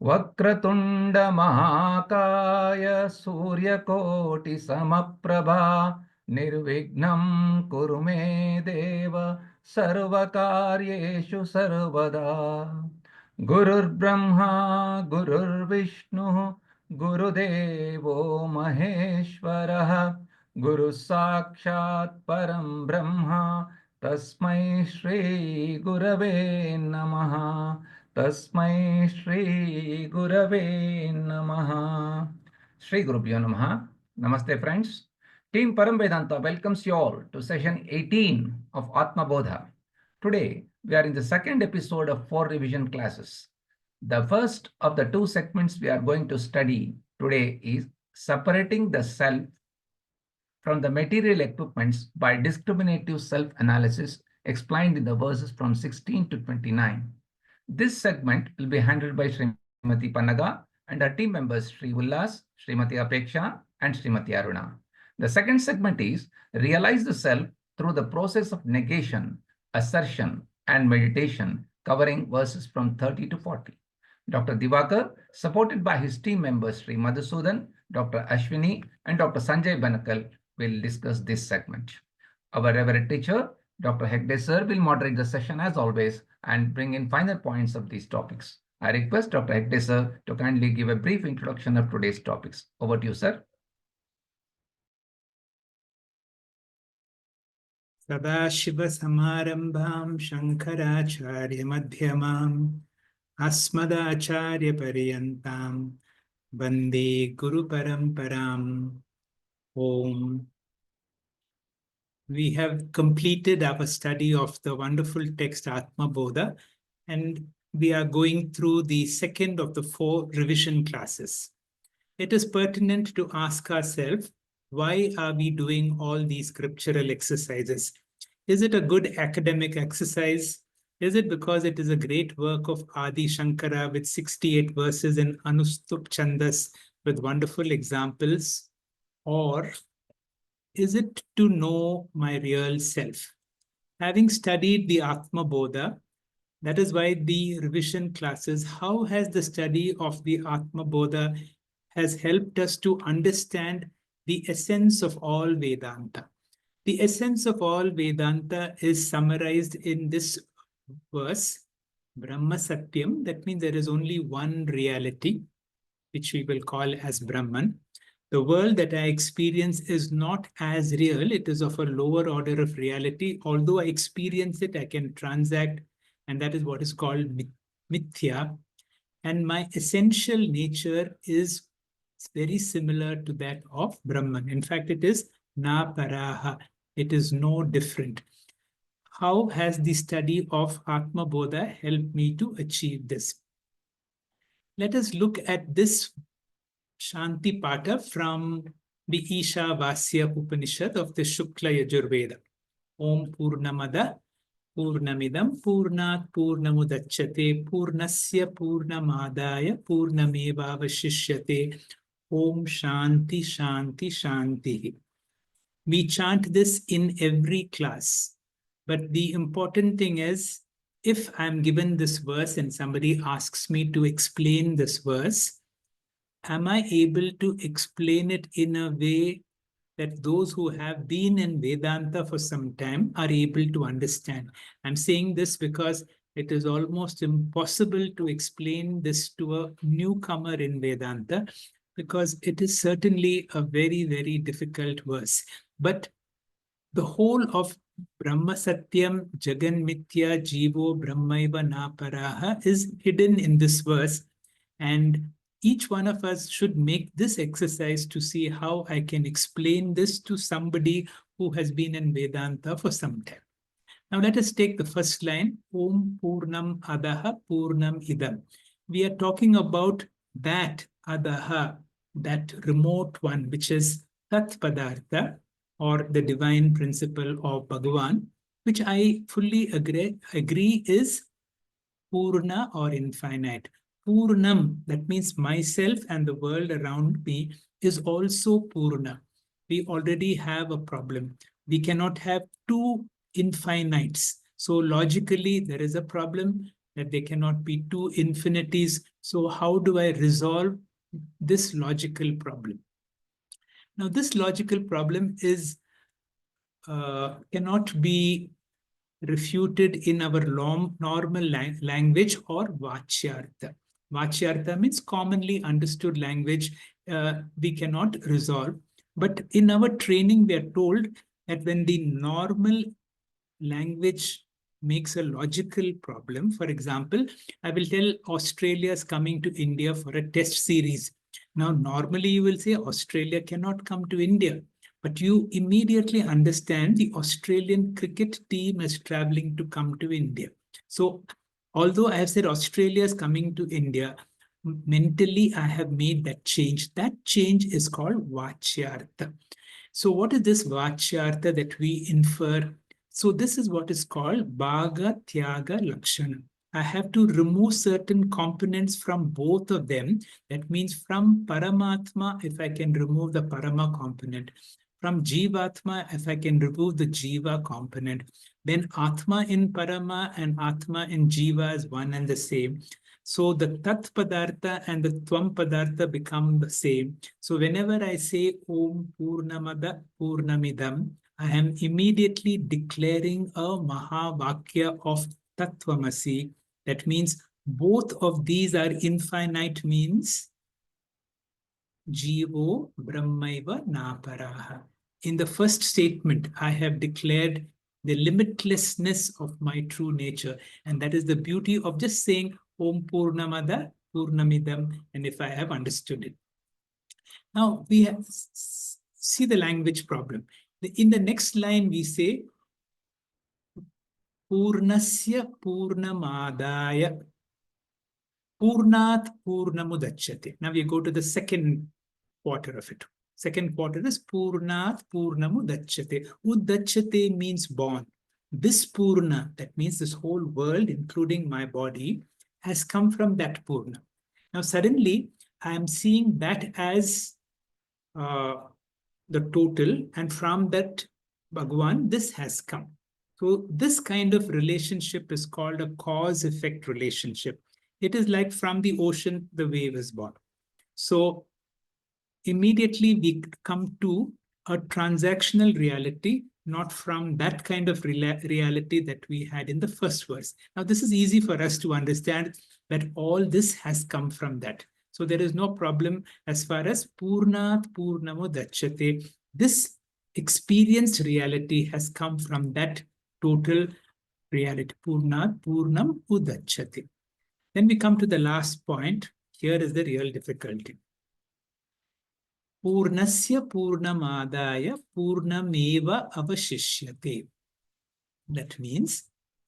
वक्रतुंड महाकाय सूर्यकोटि समप्रभा निर्विघ्नं कुरु मे देव सर्वकार्येषु सर्वदा। गुरुर्ब्रह्मा गुरुर्विष्णुः गुरुदेवो महेश्वरः गुरुः साक्षात् परं ब्रह्म तस्मै श्री गुरवे नमः। तस्मै श्री गुरवे नमः। Shri Gurubhyo Namaha. Namaste friends. Team Param Vedanta welcomes you all to session 18 of Atma Bodha. Today we are in the second episode of 4 revision classes. The first of the 2 segments we are going to study today is separating the self from the material equipments by discriminative self-analysis explained in the verses from 16 to 29. This segment will be handled by Srimati Pannaga and our team members Sri Ullas, Srimati Apeksha, and Srimati Aruna. The second segment is realize the self through the process of negation, assertion, and meditation, covering verses from 30 to 40. Dr. Divakar, supported by his team members Sri Madhusudan, Dr. Ashwini, and Dr. Sanjay Banakal, will discuss this segment. Our Reverend Teacher, Dr. Hegde Sir, will moderate the session as always and bring in final points of these topics. I request Dr. Hegde Sir to kindly give a brief introduction of today's topics. Over to you, sir. Sadashiva Samarambham Shankaracharya Madhyamam Asmadacharya Pariyantam Vande Guru Paramparam. Om. We have completed our study of the wonderful text Atma Bodha, and we are going through the second of the 4 revision classes. It is pertinent to ask ourselves, why are we doing all these scriptural exercises? Is it a good academic exercise? Is it because it is a great work of Adi Shankara with 68 verses in Anustup Chandas with wonderful examples? Or is it to know my real self? Having studied the Atma Bodha, that is why the revision classes, how has the study of the Atma Bodha has helped us to understand the essence of all Vedanta? The essence of all Vedanta is summarized in this verse, Brahma Satyam. That means there is only one reality, which we will call as Brahman. The world that I experience is not as real. It is of a lower order of reality. Although I experience it, I can transact, and that is what is called mithya. And my essential nature is very similar to that of Brahman. In fact, it is na paraha. It is no different. How has the study of Atma Bodha helped me to achieve this? Let us look at this Shanti Pata from the Ishavasya Upanishad of the Shukla Yajurveda. Om Purnamada Purnamidam Purnat Purnamudachyate Purnasya Purnamadaya Purnamevavashishyate. Om Shanti Shanti Shanti. We chant this in every class. But the important thing is, if I'm given this verse and somebody asks me to explain this verse, am I able to explain it in a way that those who have been in Vedanta for some time are able to understand? I'm saying this because it is almost impossible to explain this to a newcomer in Vedanta, because it is certainly a very, very difficult verse. But the whole of Brahma Satyam Jagan Mithya Jivo Brahmaiva Na Paraha is hidden in this verse, and each one of us should make this exercise to see how I can explain this to somebody who has been in Vedanta for some time. Now let us take the first line, Om Purnam Adaha Purnam Idam. We are talking about that Adaha, that remote one, which is Tat Padartha, or the divine principle of Bhagavan, which I fully agree is Purna or infinite. Purnam, that means myself and the world around me, is also Purna. We already have a problem. We cannot have 2 infinites. So logically, there is a problem. that there cannot be two infinities. So how do I resolve this logical problem? Now, this logical problem is cannot be refuted in our normal language or vachyartha. Vachyartha means commonly understood language. We cannot resolve. But in our training, we are told that when the normal language makes a logical problem, for example, I will tell Australia is coming to India for a test series. Now, normally you will say Australia cannot come to India, but you immediately understand the Australian cricket team is traveling to come to India. So, although I have said Australia is coming to India, mentally I have made that change. That change is called Vachyartha. So, what is this Vachyartha that we infer? So, this is what is called Bhaga Tyaga Lakshana. I have to remove certain components from both of them. That means from Paramatma, if I can remove the Parama component, from Jivatma, if I can remove the Jiva component, then Atma in Parama and Atma in Jiva is one and the same. So the Tat Padartha and the Tvam Padartha become the same. So whenever I say Om Purnamada Purnamidam, I am immediately declaring a Mahavakya of Tattvamasi. That means both of these are infinite, means Jivo Brahmaiva Naparaha. In the first statement, I have declared the limitlessness of my true nature. And that is the beauty of just saying Om Purnamada Purnamidam, and if I have understood it. Now we have, see the language problem. In the next line, we say Purnasya Purnamadaya Purnat Purnamudachyate. Now we go to the second quarter of it. Second quarter is Purnat Purnamudachyate. Udachyate means born. This Purna, that means this whole world, including my body, has come from that Purna. Now suddenly I am seeing that as the total, and from that Bhagavan, this has come. So this kind of relationship is called a cause-effect relationship. It is like from the ocean, the wave is born. So immediately we come to a transactional reality, not from that kind of reality that we had in the first verse. Now, this is easy for us to understand that all this has come from that. So there is no problem as far as Purnat Purnamo Dachyate. This experienced reality has come from that total reality. Purnat Purnam Udachyate. Then we come to the last point. Here is the real difficulty. Purnasya Purnamadaya Purnameva Avashishyate. That means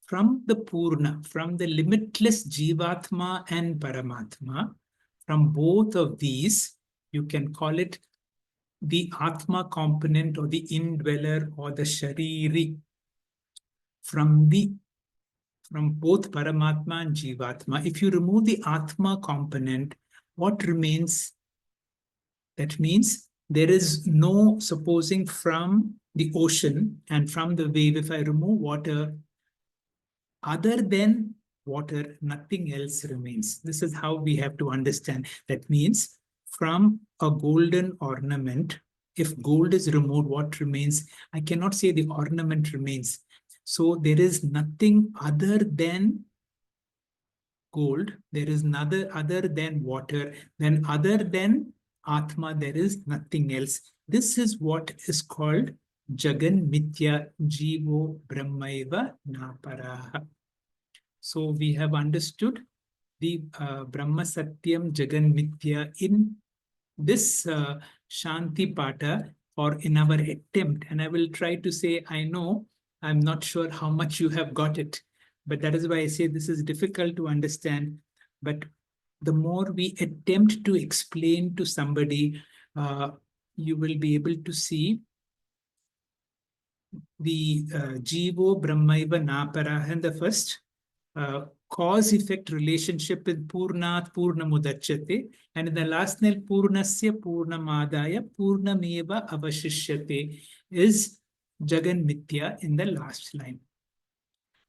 from the Purna, from the limitless Jivatma and Paramatma, from both of these, you can call it the Atma component or the indweller or the Shariri. From both Paramatma and Jivatma, if you remove the Atma component, what remains? That means there is no, supposing from the ocean and from the wave, if I remove water, other than water, nothing else remains. This is how we have to understand. That means from a golden ornament, if gold is removed, what remains? I cannot say the ornament remains. So there is nothing other than gold, there is another other than water, then other than Atma, there is nothing else. This is what is called Jagan Mithya Jivo Brahmaiva Naparaha. So we have understood the Brahma Satyam Jagan Mithya in this Shanti Pata, or in our attempt. And I will try to say, I know, I'm not sure how much you have got it, but that is why I say this is difficult to understand. But the more we attempt to explain to somebody, you will be able to see the Jivo Brahmaiva Napara and the first cause-effect relationship with Purnat Purnamudachyate, and in the last line, Purnasya Purnamadaya Purnameva Avashishyate is Jagan Mithya in the last line.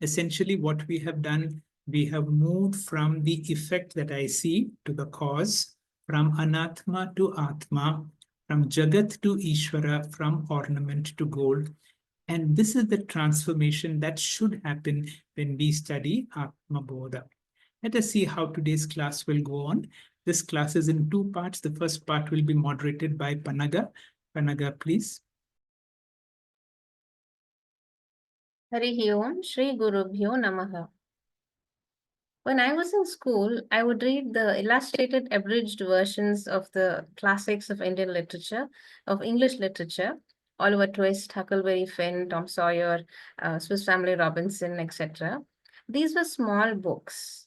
Essentially, what we have done, We have moved from the effect that I see to the cause, from anatma to atma, from jagat to Ishvara, from ornament to gold. And this is the transformation that should happen when we study Atma Bodha. Let us see how today's class will go on. This class is in two parts. The first part will be moderated by Panaga. Panaga, please. Harihi Om Shri Gurubhyo Namaha. When I was in school, I would read the illustrated abridged versions of the classics of Indian literature, of English literature, Oliver Twist, Huckleberry Finn, Tom Sawyer, Swiss Family Robinson, etc. These were small books.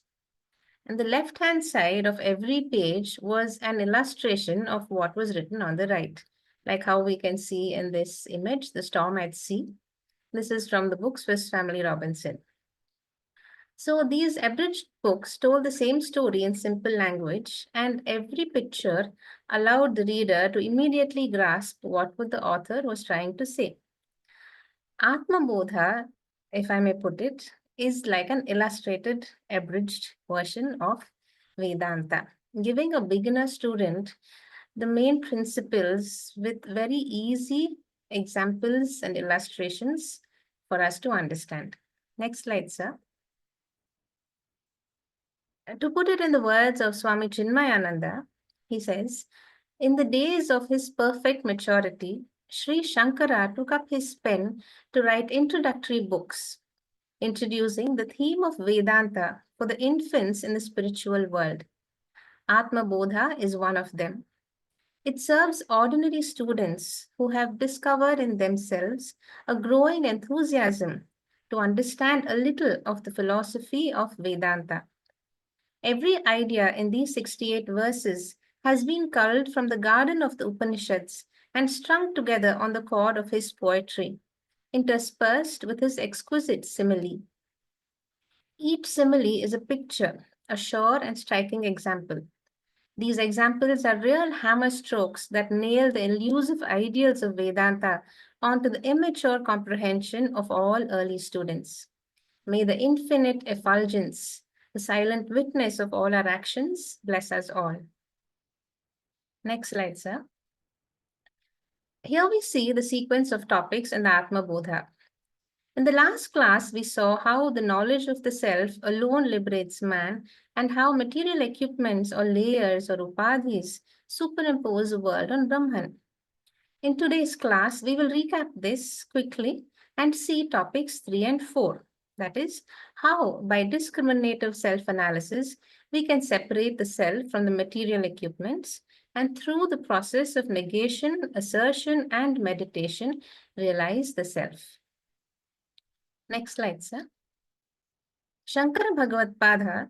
And the left-hand side of every page was an illustration of what was written on the right, like how we can see in this image, The Storm at Sea. This is from the book Swiss Family Robinson. So these abridged books told the same story in simple language, and every picture allowed the reader to immediately grasp what the author was trying to say. Atma Bodha, if I may put it, is like an illustrated, abridged version of Vedanta, giving a beginner student the main principles with very easy examples and illustrations for us to understand. Next slide, sir. To put it in the words of Swami Chinmayananda, he says, in the days of his perfect maturity, Sri Shankara took up his pen to write introductory books, introducing the theme of Vedanta for the infants in the spiritual world. Atma Bodha is one of them. It serves ordinary students who have discovered in themselves a growing enthusiasm to understand a little of the philosophy of Vedanta. Every idea in these 68 verses has been culled from the garden of the Upanishads and strung together on the cord of his poetry, interspersed with his exquisite simile. Each simile is a picture, a sure and striking example. These examples are real hammer strokes that nail the elusive ideals of Vedanta onto the immature comprehension of all early students. May the infinite effulgence, the silent witness of all our actions, bless us all. Next slide, sir. Here we see the sequence of topics in the Atma Bodha. In the last class, we saw how the knowledge of the self alone liberates man and how material equipments or layers or upadhis superimpose the world on Brahman. In today's class, we will recap this quickly and see topics 3 and 4. That is, how by discriminative self-analysis, we can separate the self from the material equipments and through the process of negation, assertion, and meditation, realize the self. Next slide, sir. Shankara Bhagavad-pada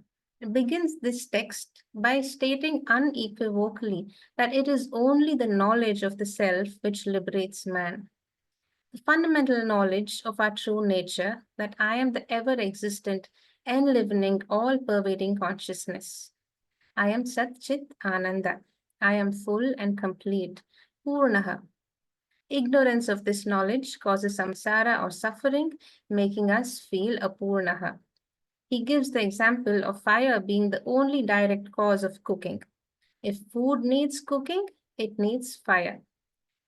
begins this text by stating unequivocally that it is only the knowledge of the self which liberates man. The fundamental knowledge of our true nature, that I am the ever-existent, enlivening, all-pervading consciousness. I am Sat Chit Ananda. I am full and complete, Purnaha. Ignorance of this knowledge causes samsara or suffering, making us feel apurnaha. He gives the example of fire being the only direct cause of cooking. If food needs cooking, it needs fire.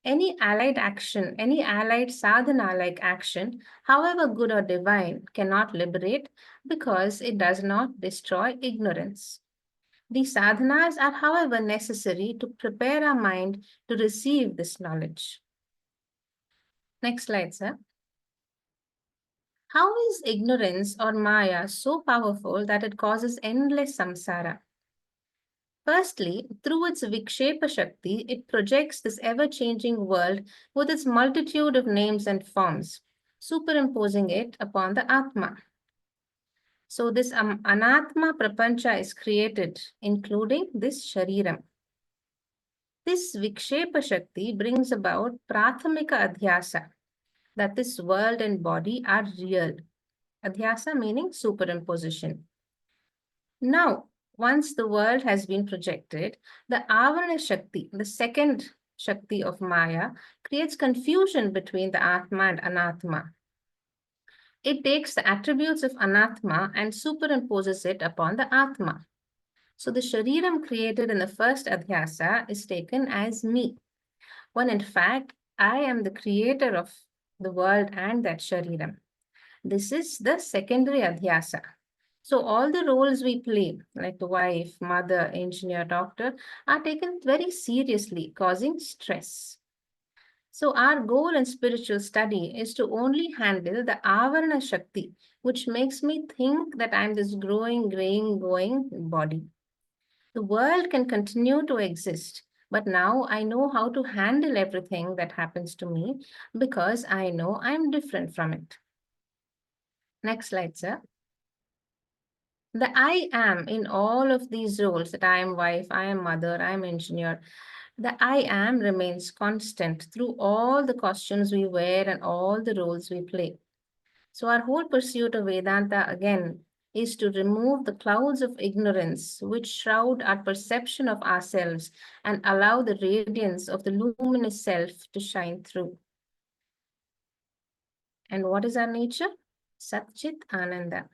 Any allied action, any allied sadhana-like action, however good or divine, cannot liberate because it does not destroy ignorance. These sadhanas are, however, necessary to prepare our mind to receive this knowledge. Next slide, sir. How is ignorance or maya so powerful that it causes endless samsara? Firstly, through its Vikshepa Shakti, it projects this ever-changing world with its multitude of names and forms, superimposing it upon the Atma. So this Anatma Prapancha is created, including this Shariram. This Vikshepa Shakti brings about Prathamika Adhyasa, that this world and body are real. Adhyasa meaning superimposition. Now, once the world has been projected, the Avarana Shakti, the second Shakti of Maya, creates confusion between the Atma and Anatma. it takes the attributes of Anatma and superimposes it upon the Atma. So the Shariram created in the first Adhyasa is taken as me, when in fact I am the creator of the world and that Shariram. This is the secondary Adhyasa. So all the roles we play, like the wife, mother, engineer, doctor, are taken very seriously, causing stress. So our goal in spiritual study is to only handle the Avarana Shakti, which makes me think that I'm this growing, graying, going body. The world can continue to exist, but now I know how to handle everything that happens to me because I know I'm different from it. Next slide, sir. The I am in all of these roles, that I am wife, I am mother, I am engineer, the I am remains constant through all the costumes we wear and all the roles we play. So our whole pursuit of Vedanta again is to remove the clouds of ignorance which shroud our perception of ourselves and allow the radiance of the luminous self to shine through. And what is our nature? Satchit Ananda.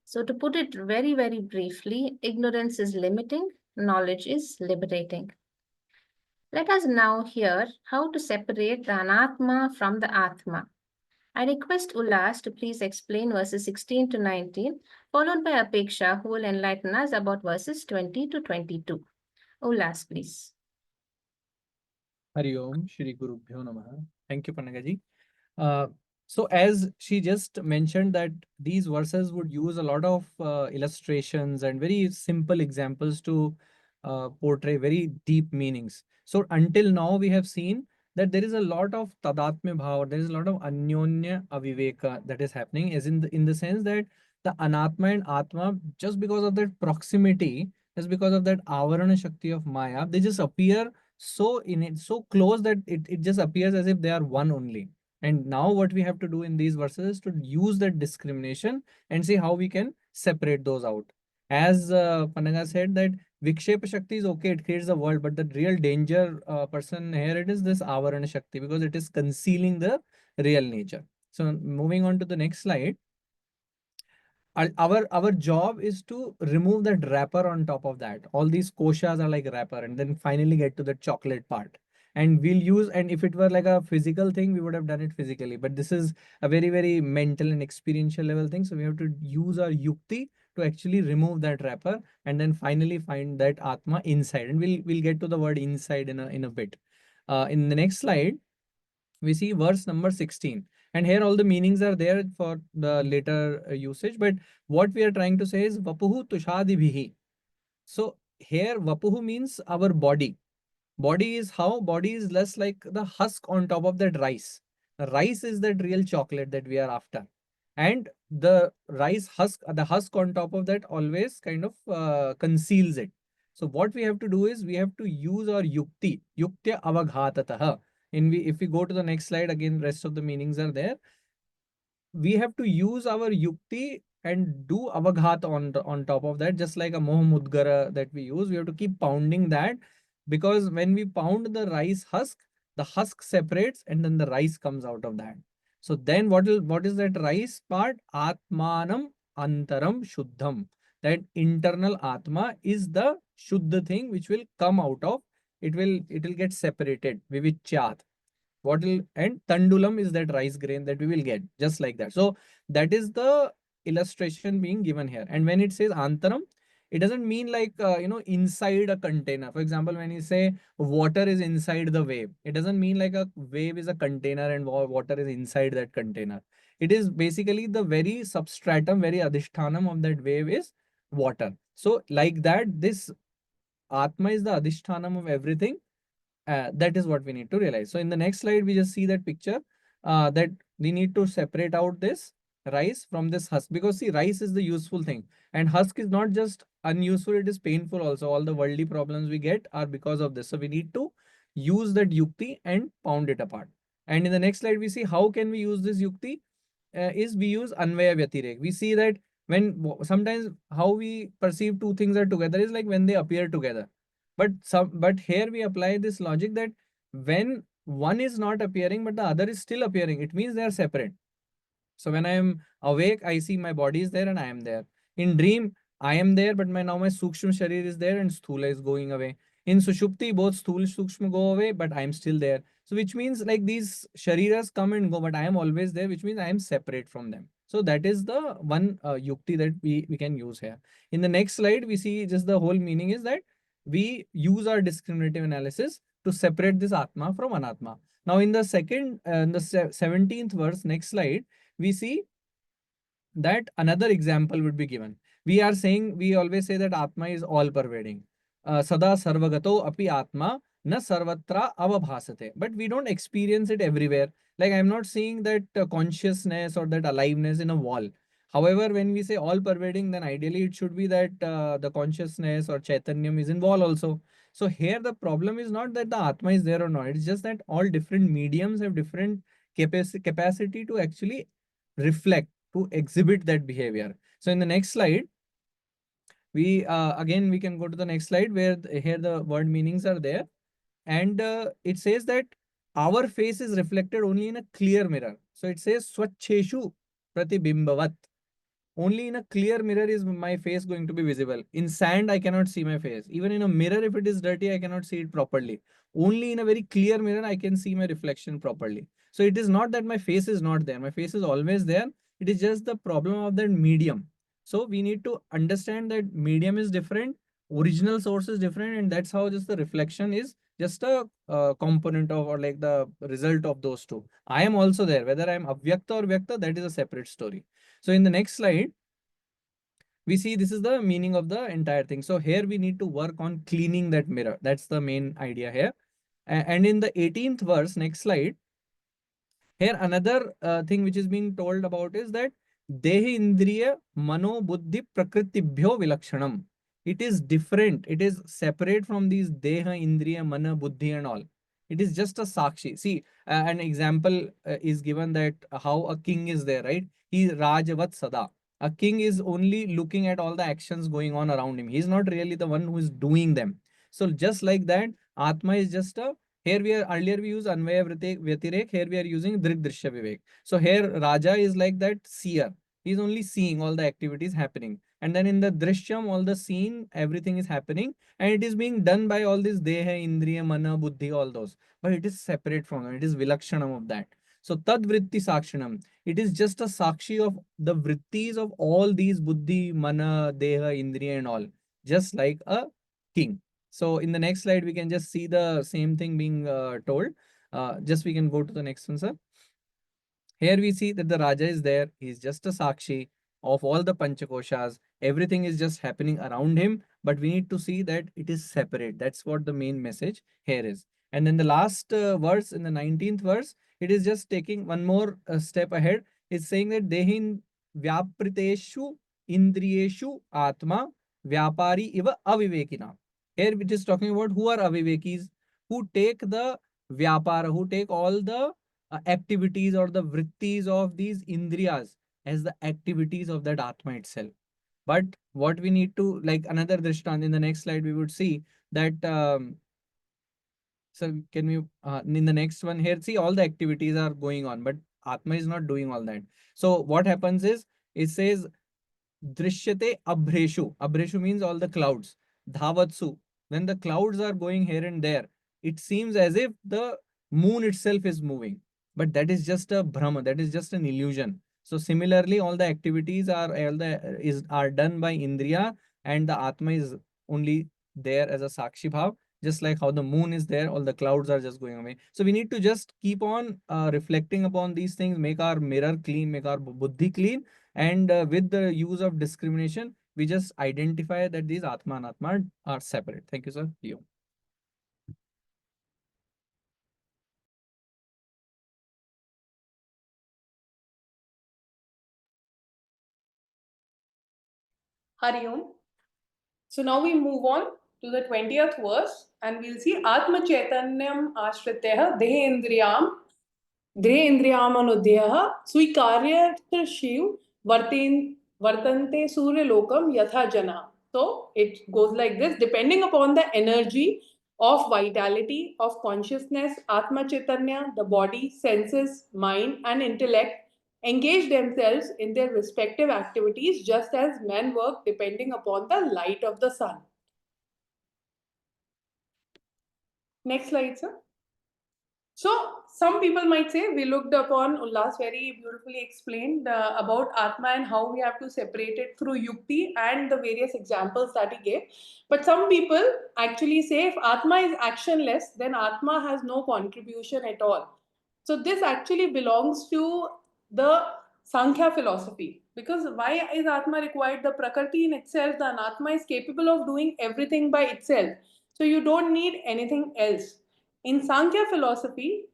So to put it very, very briefly, ignorance is limiting, knowledge is liberating. Let us now hear how to separate the Anatma from the Atma. I request Ullas to please explain verses 16 to 19, followed by Apeksha, who will enlighten us about verses 20 to 22. Ullas, please. Hari Om, Shri Gurubhyo Namaha. Thank you, Panagaji. So as she just mentioned that these verses would use a lot of illustrations and very simple examples to portray very deep meanings. So until now we have seen that there is a lot of tadatmya bhava, there is a lot of anyonya aviveka that is happening, as in the sense that the anatma and atma, just because of that proximity, just because of that avarana shakti of Maya, they just appear so in it, so close that it just appears as if they are one only. And now what we have to do in these verses is to use that discrimination and see how we can separate those out. As Panaga said that Vikshepa Shakti is okay, it creates the world, but the real danger person here, it is this Avarana Shakti, because it is concealing the real nature. So moving on to the next slide. Our job is to remove that wrapper on top of that. All these koshas are like wrapper, and then finally get to the chocolate part. And we'll use, and if it were like a physical thing, we would have done it physically. But this is a very, very mental and experiential level thing. So we have to use our yukti to actually remove that wrapper and then finally find that Atma inside. And we'll get to the word inside in a bit. In the next slide, we see verse number 16. And here all the meanings are there for the later usage. But what we are trying to say is Vapuhu Tushadibhihi. So here Vapuhu means our body. Body is how? Body is less like the husk on top of that rice. The rice is that real chocolate that we are after. And the rice husk, the husk on top of that always kind of conceals it. So what we have to do is we have to use our yukti, yuktya avaghatataha. If we go to the next slide, again, rest of the meanings are there. We have to use our yukti and do avaghat on top of that, just like a mohamudgara that we use. We have to keep pounding that, because when we pound the rice husk, the husk separates and then the rice comes out of that. So then what is that rice part? Atmanam antaram shuddham. That internal atma is the shuddha thing which will come out of, it will get separated. Vivichyat. And tandulam is that rice grain that we will get, just like that. So that is the illustration being given here. And when it says antaram, it doesn't mean like inside a container. For example, when you say water is inside the wave, it doesn't mean like a wave is a container and water is inside that container. It is basically the very substratum, very adhishthanam of that wave is water. So like that, this atma is the adhishthanam of everything. That is what we need to realize. So in the next slide, we just see that picture that we need to separate out this rice from this husk, because see, rice is the useful thing and husk is not just unuseful, it is painful also. All the worldly problems we get are because of this. So we need to use that yukti and pound it apart. And in the next slide, we see how can we use this yukti is we use anvaya vyatirek. We see that when sometimes how we perceive two things are together is like when they appear together. But here we apply this logic that when one is not appearing but the other is still appearing, it means they are separate. So when I am awake, I see my body is there and I am there. In dream, I am there, but now my Sukshma Sharir is there and Sthula is going away. In Sushupti, both Sthul Sukshma go away, but I am still there. So which means like these Shariras come and go, but I am always there, which means I am separate from them. So that is the one yukti that we can use here. In the next slide, we see just the whole meaning is that we use our discriminative analysis to separate this Atma from Anatma. Now in the second, in the 17th verse, next slide, we see that another example would be given. We are saying, we always say that Atma is all pervading. Sada sarvagato api Atma na sarvatra avabhasate. But we don't experience it everywhere. Like I'm not seeing that consciousness or that aliveness in a wall. However, when we say all pervading, then ideally it should be that the consciousness or Chaitanyam is in wall also. So here the problem is not that the Atma is there or not. It's just that all different mediums have different capacity to actually reflect, to exhibit that behavior. So in the next slide, we again we can go to the next slide where here the word meanings are there, and it says that our face is reflected only in a clear mirror. So it says swacheshu pratibimbavat. Only in a clear mirror is my face going to be visible. In sand, I cannot see my face. Even in a mirror, if it is dirty, I cannot see it properly. Only in a very clear mirror, I can see my reflection properly. So it is not that my face is not there. My face is always there. It is just the problem of that medium. So we need to understand that medium is different, original source is different, and that's how just the reflection is just a component of, or like the result of those two. I am also there. Whether I am avyakta or vyakta, that is a separate story. So in the next slide, we see this is the meaning of the entire thing. So here we need to work on cleaning that mirror. That's the main idea here. And in the 18th verse, next slide, here another thing which is being told about is that Dehi Indriya Mano Buddhi Prakritibhyo Vilakshanam. It is different. It is separate from these Deha Indriya Mana Buddhi and all. It is just a Sakshi. See, an example is given that how a king is there, right? He Rajavat Sada. A king is only looking at all the actions going on around him. He's not really the one who is doing them. So just like that, Atma is just a, here we are, earlier we use Anvaya Vyatirek, here we are using Drik Drishya Vivek. So here Raja is like that seer. He's only seeing all the activities happening. And then in the Drishyam, all the scene, everything is happening. And it is being done by all these Deha, Indriya, Mana, Buddhi, all those. But it is separate from them. It is Vilakshanam of that. So Tad Vritti Sakshanam. It is just a Sakshi of the Vrittis of all these Buddhi, Mana, Deha, Indriya and all. Just like a king. So in the next slide, we can just see the same thing being told. Just we can go to the next one, sir. Here we see that the Raja is there. He is just a Sakshi of all the Panchakoshas. Everything is just happening around him, but we need to see that it is separate. That's what the main message here is. And then the last verse, in the 19th verse, it is just taking one more step ahead. It's saying that Dehin Vyapriteshu Indriyeshu Atma Vyapari Iva Avivekina. Here it is talking about who are Avivekis, who take the Vyapara, who take all the activities or the vrittis of these indriyas as the activities of that Atma itself. But what we need to, like another Drishtant in the next slide, we would see that, so can we, in the next one here, see all the activities are going on, but Atma is not doing all that. So what happens is, it says, Drishyate Abhreshu. Abhreshu means all the clouds. Dhavatsu. When the clouds are going here and there, it seems as if the moon itself is moving. But that is just a Brahma, that is just an illusion. So similarly, all the activities are done by Indriya, and the Atma is only there as a Sakshi Bhav. Just like how the moon is there, all the clouds are just going away. So we need to just keep on reflecting upon these things, make our mirror clean, make our buddhi clean, and with the use of discrimination, we just identify that these Atma and Atma are separate. Thank you, sir. You. Hari Om. So now we move on to the 20th verse and we'll see Atma Chaitanyam Ashriteh Dehendriyam Anudhyah Swikarya Shiv Vartante Surya Lokam Yatha Jana. So it goes like this, depending upon the energy of vitality, of consciousness, Atma Chaitanya, the body, senses, mind and intellect engage themselves in their respective activities just as men work depending upon the light of the sun. Next slide, sir. So some people might say, we looked upon, Ullas very beautifully explained about Atma and how we have to separate it through Yukti and the various examples that he gave. But some people actually say if Atma is actionless, then Atma has no contribution at all. So this actually belongs to the Sankhya philosophy. Because why is Atma required? The Prakriti in itself, the Anatma is capable of doing everything by itself. So you don't need anything else. In Sankhya philosophy,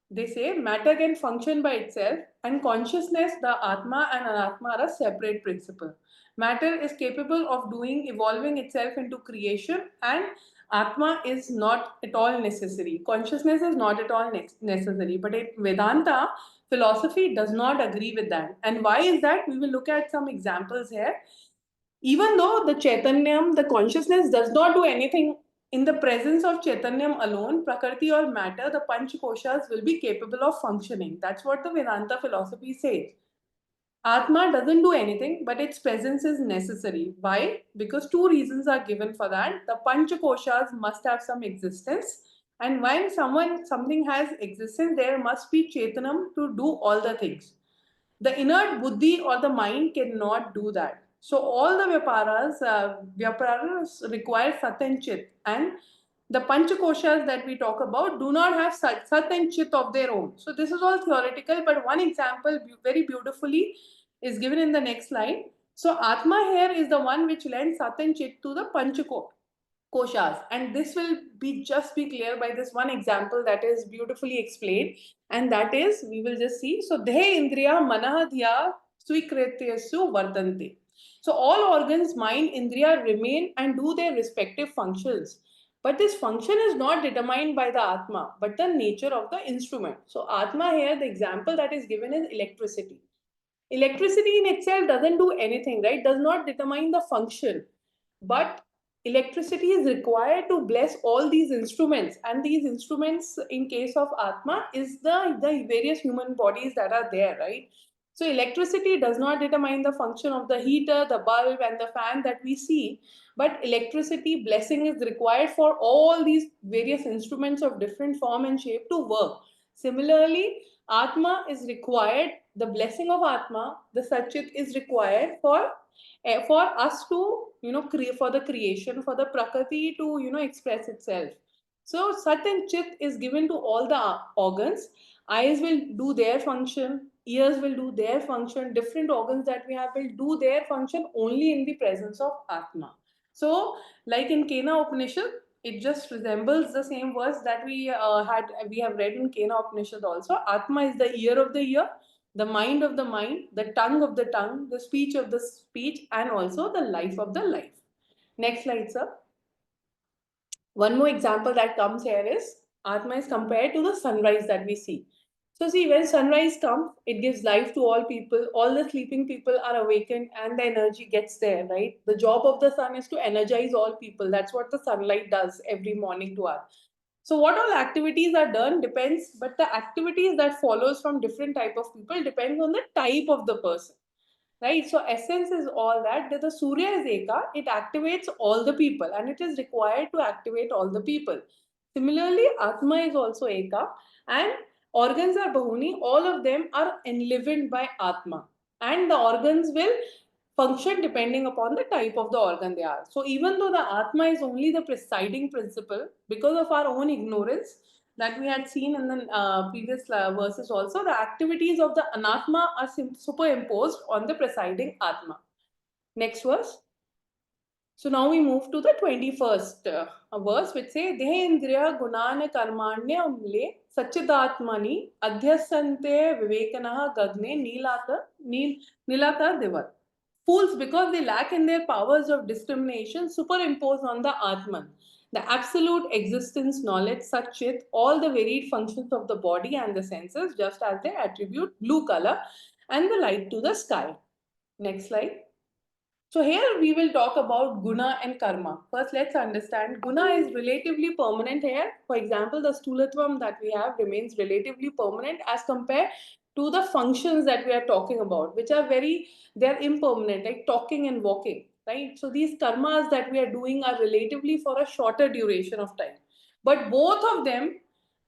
they say matter can function by itself, and consciousness, the Atma and Anatma are a separate principle. Matter is capable of evolving itself into creation, and Atma is not at all necessary. Consciousness is not at all necessary. But Vedanta philosophy does not agree with that. And why is that? We will look at some examples here. Even though the Chaitanyam, the consciousness does not do anything, in the presence of Chaitanyam alone, Prakriti or matter, the Panchakoshas will be capable of functioning. That's what the Vedanta philosophy says. Atma doesn't do anything, but its presence is necessary. Why? Because two reasons are given for that. The Panchakoshas must have some existence, and when something has existence, there must be Chetanam to do all the things. The inert buddhi or the mind cannot do that. So all the vyaparas require sat and chit, and the panchakoshas that we talk about do not have sat and chit of their own. So this is all theoretical, but one example very beautifully is given in the next slide. So Atma here is the one which lends sat and chit to the panchakoshas, and this will just be clear by this one example that is beautifully explained, and that is, we will just see. So dehe indriya manah dhya svikrityasu vardante. So all organs, mind, indriya remain and do their respective functions. But this function is not determined by the Atma, but the nature of the instrument. So Atma here, the example that is given is electricity. Electricity in itself doesn't do anything, right? Does not determine the function. But electricity is required to bless all these instruments. And these instruments, in case of Atma, is the various human bodies that are there, right? So electricity does not determine the function of the heater, the bulb, and the fan that we see. But electricity blessing is required for all these various instruments of different form and shape to work. Similarly, Atma is required, the blessing of Atma, the Satchit is required for us to, create, for the creation, for the Prakriti to, express itself. So Sat and Chit is given to all the organs. Eyes will do their function, ears will do their function, different organs that we have will do their function only in the presence of Atma. So, like in Kena Upanishad, it just resembles the same verse that we have read in Kena Upanishad also. Atma is the ear of the ear, the mind of the mind, the tongue of the tongue, the speech of the speech, and also the life of the life. Next slide, sir. One more example that comes here is Atma is compared to the sunrise that we see. So see, when sunrise comes, it gives life to all people. All the sleeping people are awakened and the energy gets there, right? The job of the sun is to energize all people. That's what the sunlight does every morning to us. So what all activities are done depends, but the activities that follows from different type of people depends on the type of the person. Right, so essence is all that the Surya is Eka, it activates all the people and it is required to activate all the people. Similarly, Atma is also Eka and organs are Bahuni, all of them are enlivened by Atma and the organs will function depending upon the type of the organ they are. So even though the Atma is only the presiding principle, because of our own ignorance, that we had seen in the previous verses also, the activities of the Anatma are superimposed on the presiding Atma. Next verse. So now we move to the 21st verse, which says, Dehendriya gunana karmanya umle sachidatmani adhyasante vivekanaha gagne nilata devat. Fools, because they lack in their powers of discrimination, superimpose on the Atman, the absolute existence, knowledge, Satchit, all the varied functions of the body and the senses, just as they attribute blue color and the light to the sky. Next slide. So here we will talk about guna and karma. First, let's understand guna is relatively permanent here. For example, the sthulatvam that we have remains relatively permanent as compared to the functions that we are talking about, which are they're impermanent, like talking and walking, right? So these karmas that we are doing are relatively for a shorter duration of time. But both of them,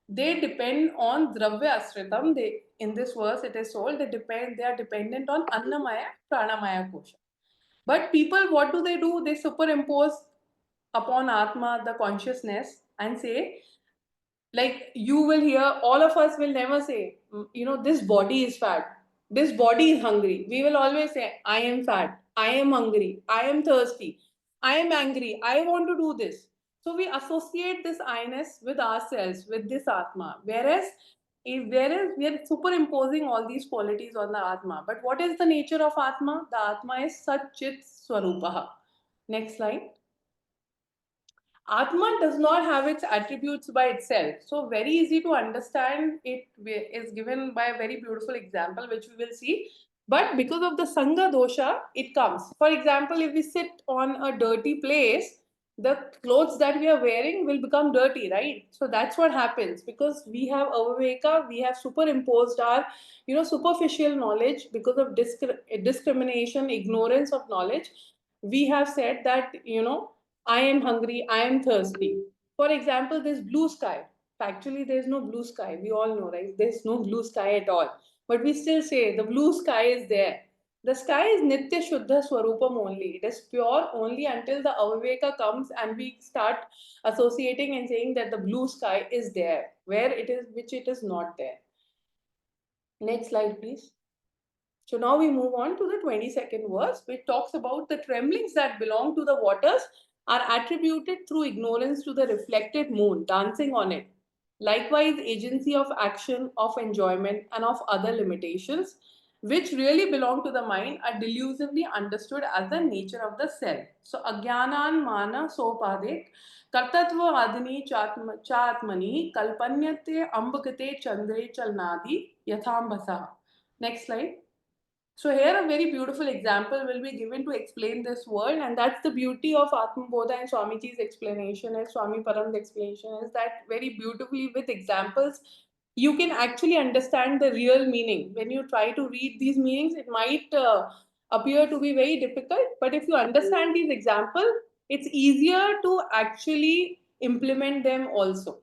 they depend on dravya asritam. In this verse, it is told they are dependent on annamaya, pranamaya kosha. But people, what do? They superimpose upon Atma the consciousness and say, like you will hear, all of us will never say, this body is fat, this body is hungry. We will always say, I am fat, I am hungry, I am thirsty, I am angry, I want to do this. So we associate this I-ness with ourselves, with this Atma. Whereas we are superimposing all these qualities on the Atma. But what is the nature of Atma? The Atma is Sat Chit Swarupaha. Next slide. Atman does not have its attributes by itself. So very easy to understand. It is given by a very beautiful example, which we will see. But because of the Sangha dosha, it comes. For example, if we sit on a dirty place, the clothes that we are wearing will become dirty, right? So that's what happens because we have aviveka, we have superimposed our, superficial knowledge because of discrimination, ignorance of knowledge. We have said that, I am hungry, I am thirsty. For example, this blue sky. Actually, there's no blue sky. We all know, right? There's no blue sky at all. But we still say the blue sky is there. The sky is Nitya Shuddha Swarupam only. It is pure only until the Aviveka comes and we start associating and saying that the blue sky is there, which it is not there. Next slide, please. So now we move on to the 22nd verse, which talks about the tremblings that belong to the waters are attributed through ignorance to the reflected moon dancing on it. Likewise, agency of action, of enjoyment, and of other limitations, which really belong to the mind, are delusively understood as the nature of the self. So, agyanan mana sopadik kartatva adini chatmani kalpanyate ambakate chandre chalnadi yathambasa. Next slide. So here a very beautiful example will be given to explain this word, and that's the beauty of Atma Bodha and Swamiji's explanation and Swami Param's explanation is that very beautifully with examples, you can actually understand the real meaning. When you try to read these meanings, it might appear to be very difficult, but if you understand these examples, it's easier to actually implement them also.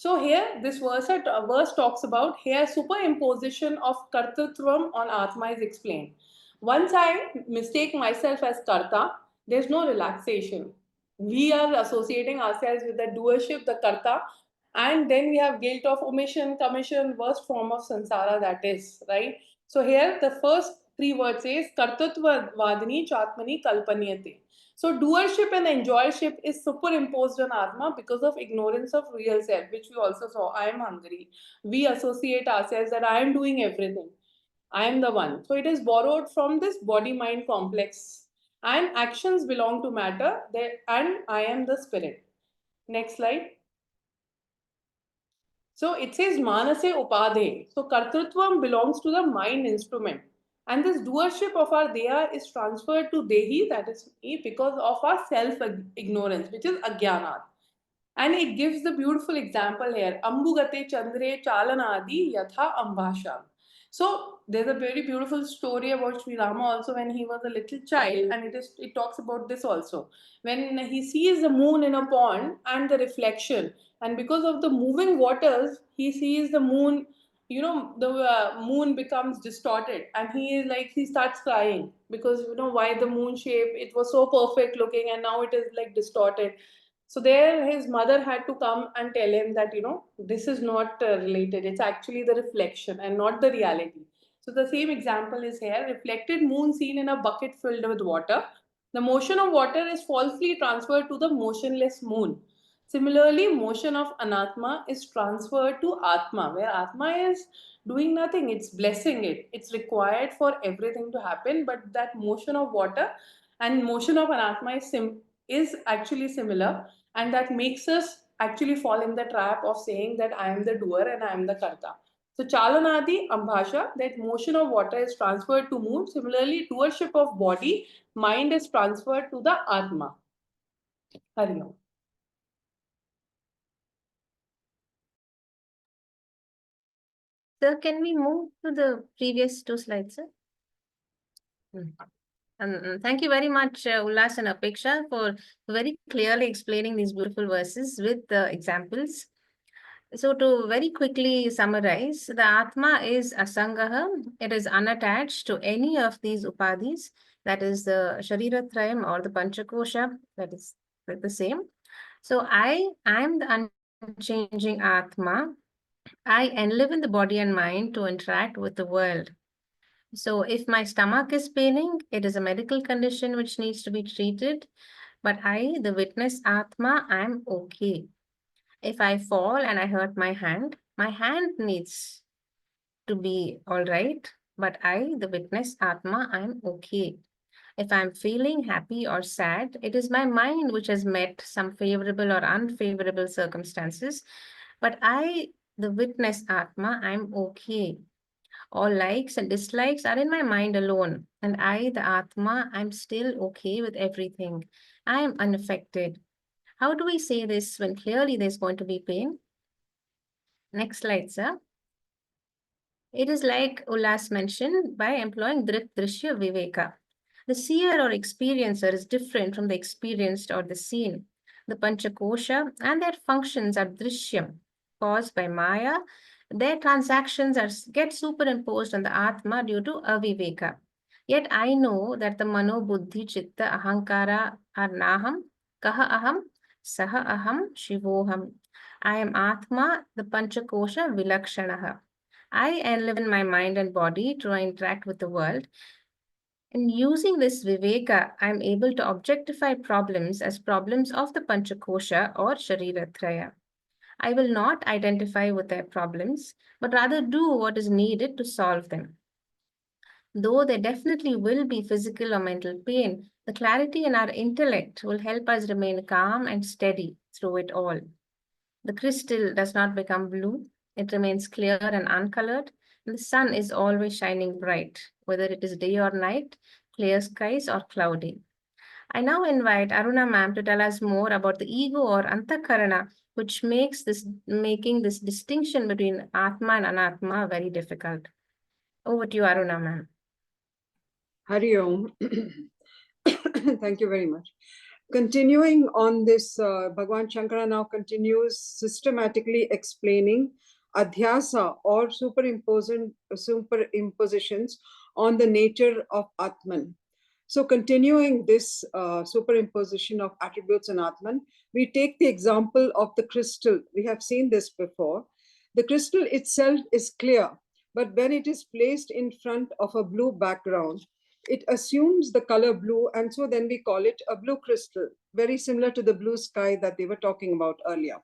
So here, this verse talks about here superimposition of kartatvam on Atma is explained. Once I mistake myself as karta, there's no relaxation. We are associating ourselves with the doership, the karta, and then we have guilt of omission, commission, worst form of samsara that is, right? So here, the first three words says kartatva vadini chatmani kalpanyate. So doership and enjoyship is superimposed on Atma because of ignorance of real self, which we also saw. I am hungry. We associate ourselves that I am doing everything. I am the one. So it is borrowed from this body-mind complex. And actions belong to matter, and I am the spirit. Next slide. So it says manase upadhe. So kartrutvam belongs to the mind instrument. And this doership of our deha is transferred to dehi, that is me, because of our self-ignorance, which is agyanat. And it gives the beautiful example here. Ambugate chandre chalanadi yatha ambhasha. So there's a very beautiful story about Sri Rama also when he was a little child, and it talks about this also. When he sees the moon in a pond and the reflection, and because of the moving waters, he sees the moon. The moon becomes distorted, and he starts crying because why the moon shape, it was so perfect looking, and now it is like distorted. So there his mother had to come and tell him that, this is not related. It's actually the reflection and not the reality. So the same example is here. Reflected moon seen in a bucket filled with water. The motion of water is falsely transferred to the motionless moon. Similarly, motion of anatma is transferred to atma, where atma is doing nothing. It's blessing it. It's required for everything to happen, but that motion of water and motion of anatma is actually similar, and that makes us actually fall in the trap of saying that I am the doer and I am the karta. So chalanadi ambhasha, that motion of water is transferred to moon. Similarly, doership of body, mind is transferred to the atma. Hari Om. Sir, can we move to the previous 2 slides, sir? Thank you very much, Ullas and Apeksha, for very clearly explaining these beautiful verses with examples. So to very quickly summarize, the Atma is asangaha. It is unattached to any of these upadhis, that is the Shariratrayam or the Panchakosha, that is the same. So I am the unchanging Atma. I enlive in the body and mind to interact with the world. So if my stomach is paining, it is a medical condition which needs to be treated. But I, the witness Atma, I'm okay. If I fall and I hurt my hand needs to be all right. But I, the witness Atma, I'm okay. If I'm feeling happy or sad, it is my mind which has met some favorable or unfavorable circumstances. But I, the witness Atma, I'm okay. All likes and dislikes are in my mind alone. And I, the Atma, I'm still okay with everything. I am unaffected. How do we say this when clearly there's going to be pain? Next slide, sir. It is like Ullas mentioned by employing Drishya Viveka. The seer or experiencer is different from the experienced or the seen. The Panchakosha and their functions are Drishyam, caused by Maya. Their transactions get superimposed on the Atma due to Aviveka. Yet I know that the Mano, Buddhi, Chitta, Ahankara are Naham, Kaha Aham, Saha Aham, Shivoham. I am Atma, the Panchakosha Vilakshanaha. I live in my mind and body to interact with the world. And using this Viveka, I'm able to objectify problems as problems of the Panchakosha or Shariratraya. I will not identify with their problems, but rather do what is needed to solve them. Though there definitely will be physical or mental pain, the clarity in our intellect will help us remain calm and steady through it all. The crystal does not become blue. It remains clear and uncolored. And the sun is always shining bright, whether it is day or night, clear skies or cloudy. I now invite Aruna ma'am to tell us more about the ego or antakarana, which makes making this distinction between Atma and Anatma very difficult. Over to you, Aruna ma'am. Hari Om. Thank you very much. Continuing on this, Bhagwan Shankara now continues systematically explaining adhyasa or superimpositions on the nature of Atman. So continuing this superimposition of attributes on Atman, we take the example of the crystal. We have seen this before. The crystal itself is clear, but when it is placed in front of a blue background, it assumes the color blue, and so then we call it a blue crystal, very similar to the blue sky that they were talking about earlier.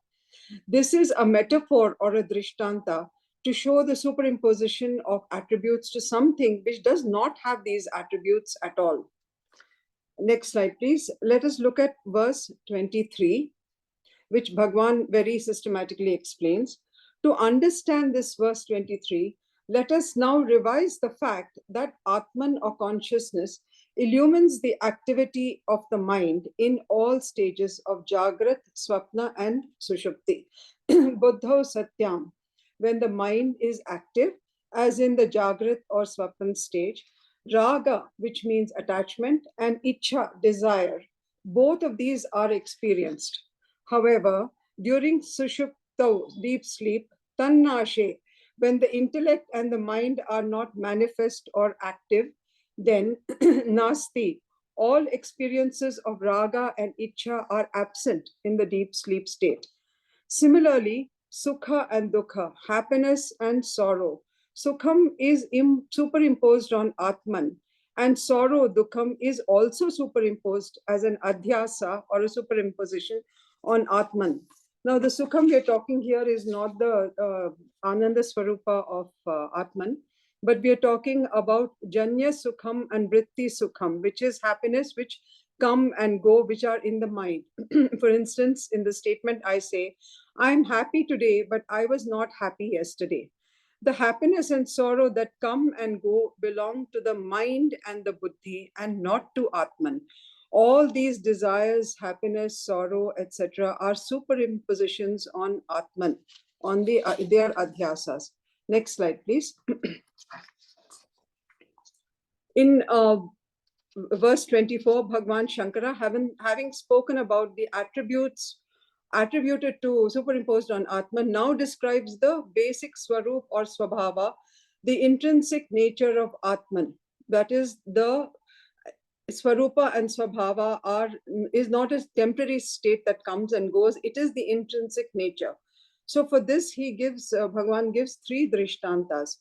This is a metaphor or a drishtanta to show the superimposition of attributes to something which does not have these attributes at all. Next slide, please. Let us look at verse 23, which Bhagwan very systematically explains. To understand this verse 23, let us now revise the fact that Atman or consciousness illumines the activity of the mind in all stages of Jagrat, Swapna, and Sushupti. Buddho Satyam, when the mind is active, as in the Jagrat or Swapna stage, Raga, which means attachment, and Ichha, desire, both of these are experienced. However, during Sushupta, deep sleep, Tannashe, when the intellect and the mind are not manifest or active, then Nasti, all experiences of Raga and Ichha are absent in the deep sleep state. Similarly, Sukha and Dukha, happiness and sorrow. Sukham is superimposed on Atman, and sorrow, Dukham, is also superimposed as an adhyasa or a superimposition on Atman. Now, the Sukham we are talking here is not the Ananda Swarupa of Atman, but we are talking about Janya Sukham and Vritti Sukham, which is happiness which come and go, which are in the mind. For instance, in the statement I say, I'm happy today, but I was not happy yesterday. The happiness and sorrow that come and go belong to the mind and the buddhi and not to Atman. All these desires, happiness, sorrow, etc., are superimpositions on Atman, on their adhyasas. Next slide, please. In verse 24, Bhagwan Shankara, having spoken about the attributes attributed to, superimposed on Atman, now describes the basic Swarup or Swabhava, the intrinsic nature of Atman. That is, the Swarupa and Swabhava is not a temporary state that comes and goes, it is the intrinsic nature. So for this, Bhagavan gives three drishtantas.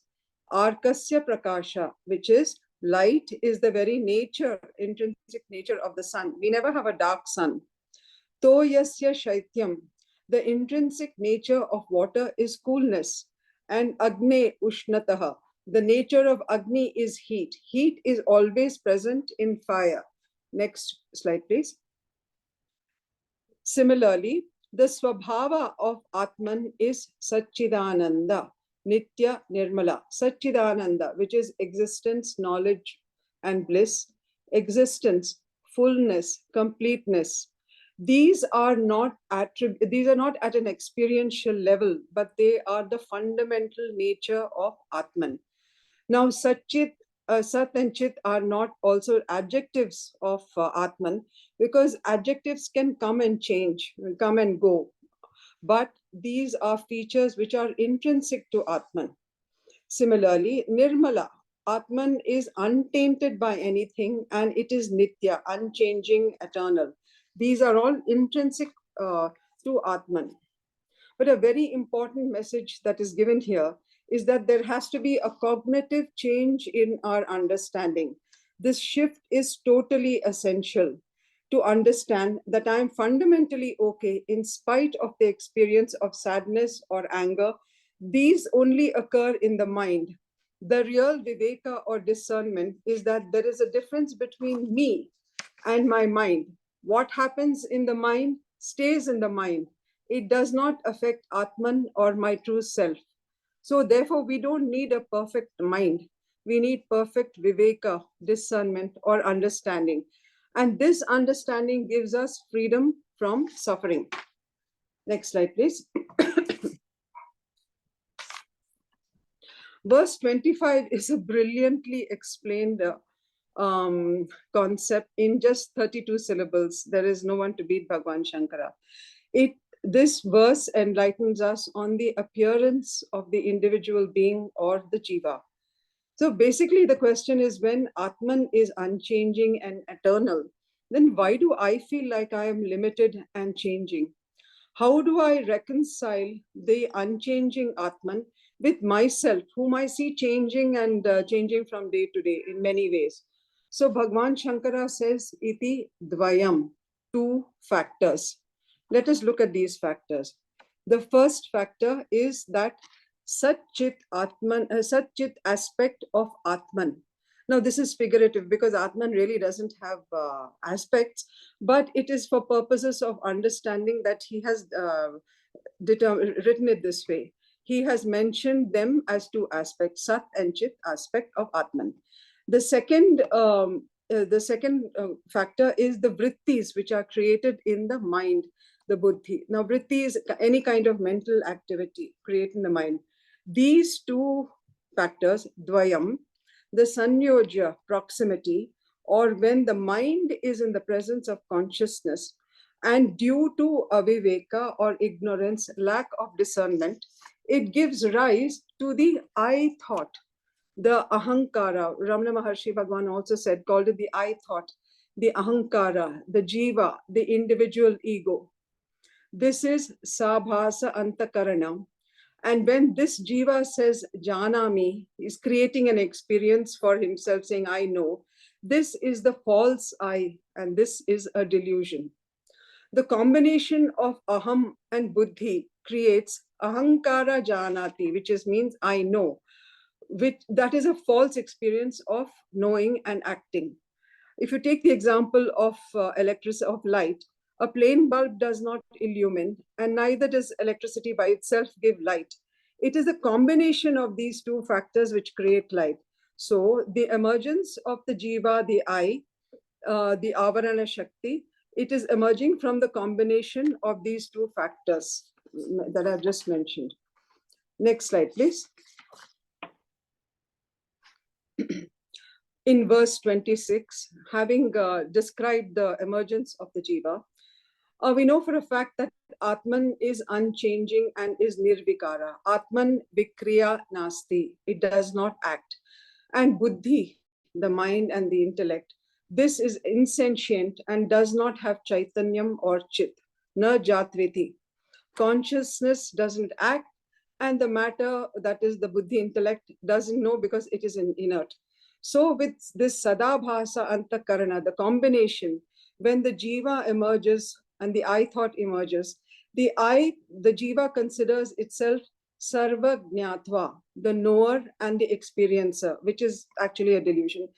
Arkasya Prakasha, which is light, is the very nature, intrinsic nature of the sun. We never have a dark sun. Toyasya Shaityam, the intrinsic nature of water is coolness. And Agne Ushnataha, the nature of Agni is heat. Heat is always present in fire. Next slide, please. Similarly, the Swabhava of Atman is Satchidananda, Nitya Nirmala. Satchidananda, which is existence, knowledge, and bliss. Existence, fullness, completeness. These are not at an experiential level, but they are the fundamental nature of Atman. Now, Sat and Chit are not also adjectives of Atman, because adjectives can come and change, come and go. But these are features which are intrinsic to Atman. Similarly, Nirmala, Atman is untainted by anything, and it is Nitya, unchanging, eternal. These are all intrinsic to Atman. But a very important message that is given here is that there has to be a cognitive change in our understanding. This shift is totally essential to understand that I am fundamentally okay in spite of the experience of sadness or anger. These only occur in the mind. The real viveka or discernment is that there is a difference between me and my mind. What happens in the mind stays in the mind. It does not affect Atman or my true self. So therefore, we don't need a perfect mind. We need perfect viveka, discernment, or understanding. And this understanding gives us freedom from suffering. Next slide, please. Verse 25 is a brilliantly explained concept in just 32 syllables. There is no one to beat Bhagwan Shankara. This verse enlightens us on the appearance of the individual being or the jiva. So basically the question is, when Atman is unchanging and eternal, then why do I feel like I am limited and changing? How do I reconcile the unchanging Atman with myself, whom I see changing and changing from day to day in many ways? So Bhagwan Shankara says, iti dvayam, two factors. Let us look at these factors. The first factor is that Sat-Chit aspect of Atman. Now, this is figurative because Atman really doesn't have aspects, but it is for purposes of understanding that he has written it this way. He has mentioned them as two aspects, Sat and Chit aspect of Atman. The second factor is the vrittis, which are created in the mind, the buddhi. Now, vritti is any kind of mental activity created in the mind. These two factors, dvayam, the sanyojya, proximity, or when the mind is in the presence of consciousness, and due to aviveka or ignorance, lack of discernment, it gives rise to the I thought, the ahankara. Ramana Maharshi Bhagwan also said, called it the I thought, the ahankara, the jiva, the individual ego. This is sabhasa antakarana. And when this jiva says janami, is creating an experience for himself, saying, I know, this is the false I, and this is a delusion. The combination of aham and buddhi creates ahankara janati, which means I know, that is a false experience of knowing and acting. If you take the example of electricity, of light, a plain bulb does not illumine, and neither does electricity by itself give light. It is a combination of these two factors which create light. So the emergence of the jiva, the I, the avarana shakti, it is emerging from the combination of these two factors that I've just mentioned. Next slide, please. in verse 26, having described the emergence of the jiva, we know for a fact that Atman is unchanging and is nirvikara. Atman vikriya nasti. It does not act. And buddhi, the mind and the intellect, this is insentient and does not have chaitanyam or chit, na jatviti. Consciousness doesn't act, and the matter, that is the buddhi intellect, doesn't know because it is inert. So with this sadabhasa antakarana, the combination, when the jiva emerges and the I thought emerges, the jiva considers itself sarva jnatva, the knower and the experiencer, which is actually a delusion.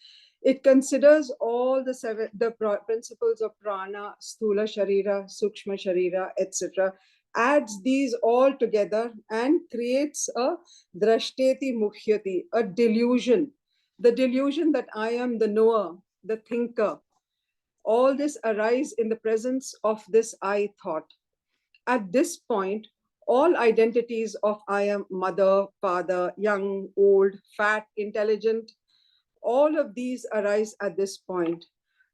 It considers all the principles of prana, sthula sharira, sukshma sharira, etc., adds these all together and creates a drashteti mukhyati, a delusion. The delusion that I am the knower, the thinker. All this arise in the presence of this I thought. At this point, all identities of I am mother, father, young, old, fat, intelligent, all of these arise at this point.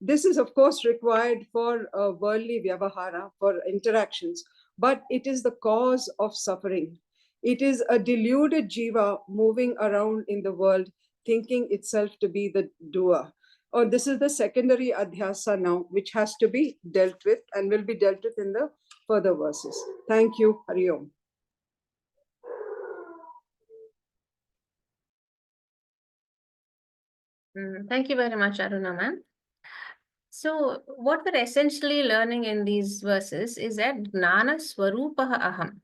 This is, of course, required for worldly vyavahara, for interactions, but it is the cause of suffering. It is a deluded jiva moving around in the world, thinking itself to be the doer. Or this is the secondary adhyasa now, which has to be dealt with and will be dealt with in the further verses. Thank you. Hari Om. Thank you very much, Aruna ma'am. So what we're essentially learning in these verses is that Gnana Swarupaha Aham.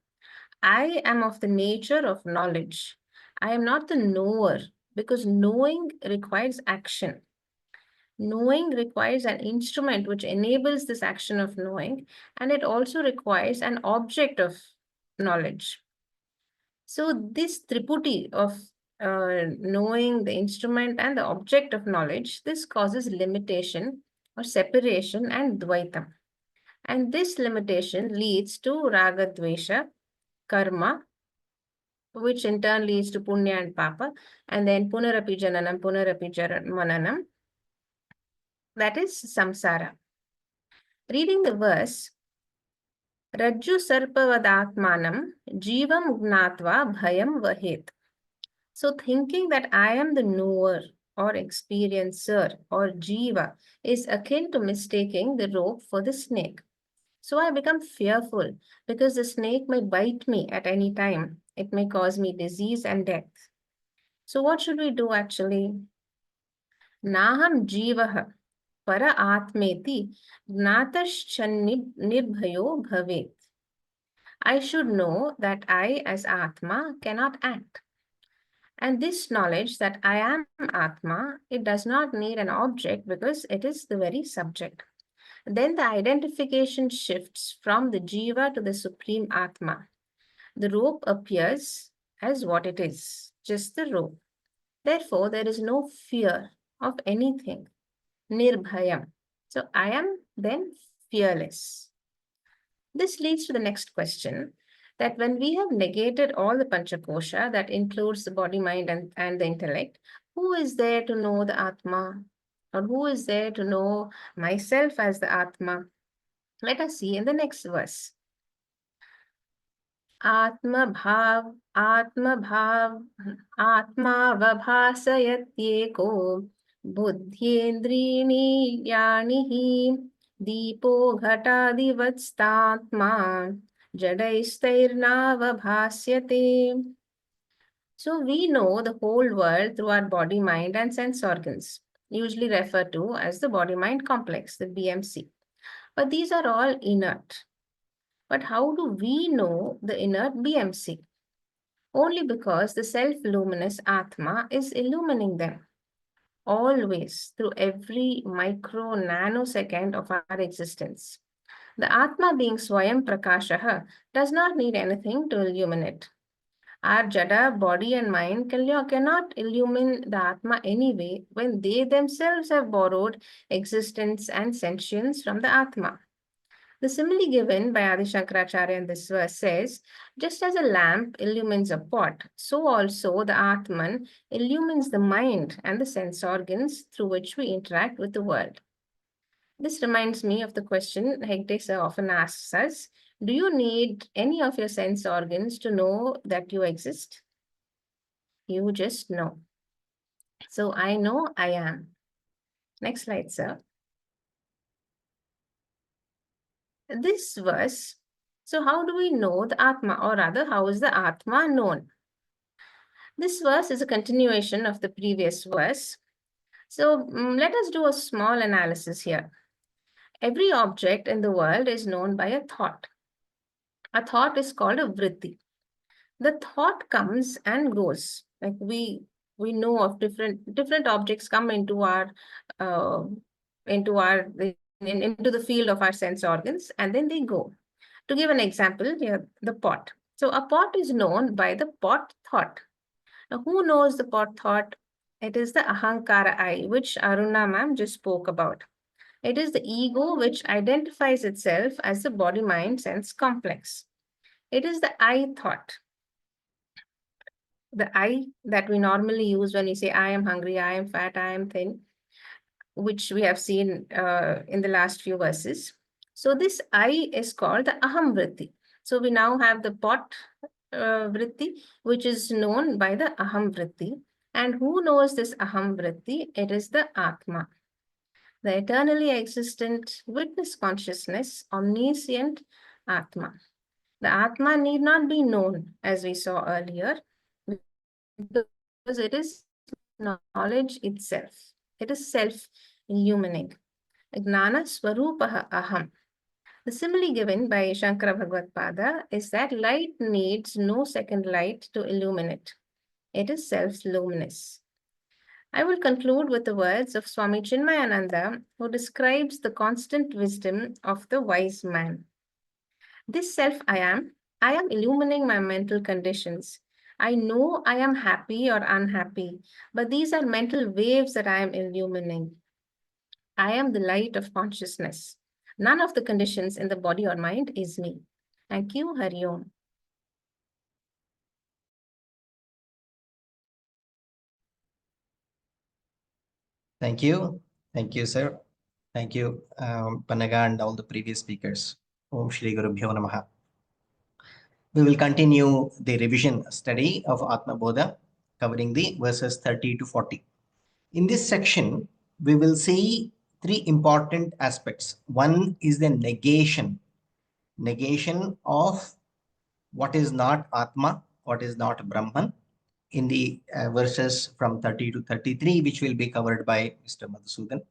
I am of the nature of knowledge. I am not the knower, because knowing requires action. Knowing requires an instrument which enables this action of knowing, and it also requires an object of knowledge. So this triputi of knowing, the instrument and the object of knowledge, this causes limitation or separation and dvaitam. And this limitation leads to raga dvesha, karma, which in turn leads to punya and papa, and then punarapi jananam, punarapi mananam. That is samsara. Reading the verse, Rajju sarpavadatmanam jivam gnatva bhayam vahet. So thinking that I am the knower or experiencer or jiva is akin to mistaking the rope for the snake. So I become fearful because the snake may bite me at any time. It may cause me disease and death. So what should we do actually? Naham jivaha para atmeti gnataschannibhayo bhavet. I should know that I as Atma cannot act. And this knowledge that I am Atma, it does not need an object because it is the very subject. Then the identification shifts from the jiva to the supreme Atma. The rope appears as what it is, just the rope. Therefore, there is no fear of anything. Nirbhayam. So I am then fearless. This leads to the next question, that when we have negated all the Panchakosha, that includes the body, mind, and the intellect, who is there to know the Atma? Or who is there to know myself as the Atma? Let us see in the next verse. Atma vabhasayatyeko buddhyendrini yanihi deepo ghatadivatstatma jadaistarnavabhasyate. So we know the whole world through our body, mind, and sense organs, usually referred to as the body-mind complex, the BMC. But these are all inert. But how do we know the inert BMC? Only because the self-luminous Atma is illumining them. Always, through every micro nanosecond of our existence. The Atma being Swayam Prakashaha does not need anything to illuminate. Our Jada, body and mind cannot illumine the Atma anyway when they themselves have borrowed existence and sentience from the Atma. The simile given by Adi Shankaracharya in this verse says, just as a lamp illumines a pot, so also the Atman illumines the mind and the sense organs through which we interact with the world. This reminds me of the question Hegde sir often asks us, do you need any of your sense organs to know that you exist? You just know. So I know I am. Next slide, sir. This verse, so how do we know the Atma, or rather, how is the Atma known? This verse is a continuation of the previous verse. So let us do a small analysis here. Every object in the world is known by a thought. A thought is called a vritti. The thought comes and goes. Like we know of different objects come into our into the field of our sense organs, and then they go. To give an example, here the pot. So a pot is known by the pot thought. Now, who knows the pot thought? It is the ahankara I, which Aruna ma'am just spoke about. It is the ego which identifies itself as the body-mind sense complex. It is the I thought. The I that we normally use when we say I am hungry, I am fat, I am thin, which we have seen in the last few verses. So this I is called the aham vritti. So we now have the pot vritti, which is known by the aham vritti. And who knows this aham vritti? It is the Atma, the eternally existent witness consciousness, omniscient Atma. The Atma need not be known, as we saw earlier, because it is knowledge itself. It is self-illumining. Gnana Swarupaha Aham. The simile given by Shankara Bhagavad-pada is that light needs no second light to illuminate. It is self-luminous. I will conclude with the words of Swami Chinmayananda, who describes the constant wisdom of the wise man. This self I am illumining my mental conditions. I know I am happy or unhappy, but these are mental waves that I am illumining. I am the light of consciousness. None of the conditions in the body or mind is me. Thank you, Hari Om. Thank you. Thank you, sir. Thank you, Panaga and all the previous speakers. Om Shri Guru Bhyo Namaha. We will continue the revision study of Atma Bodha, covering the verses 30 to 40. In this section, we will see three important aspects. One is the negation of what is not Atma, what is not Brahman, in the verses from 30 to 33, which will be covered by Mr. Madhusudan.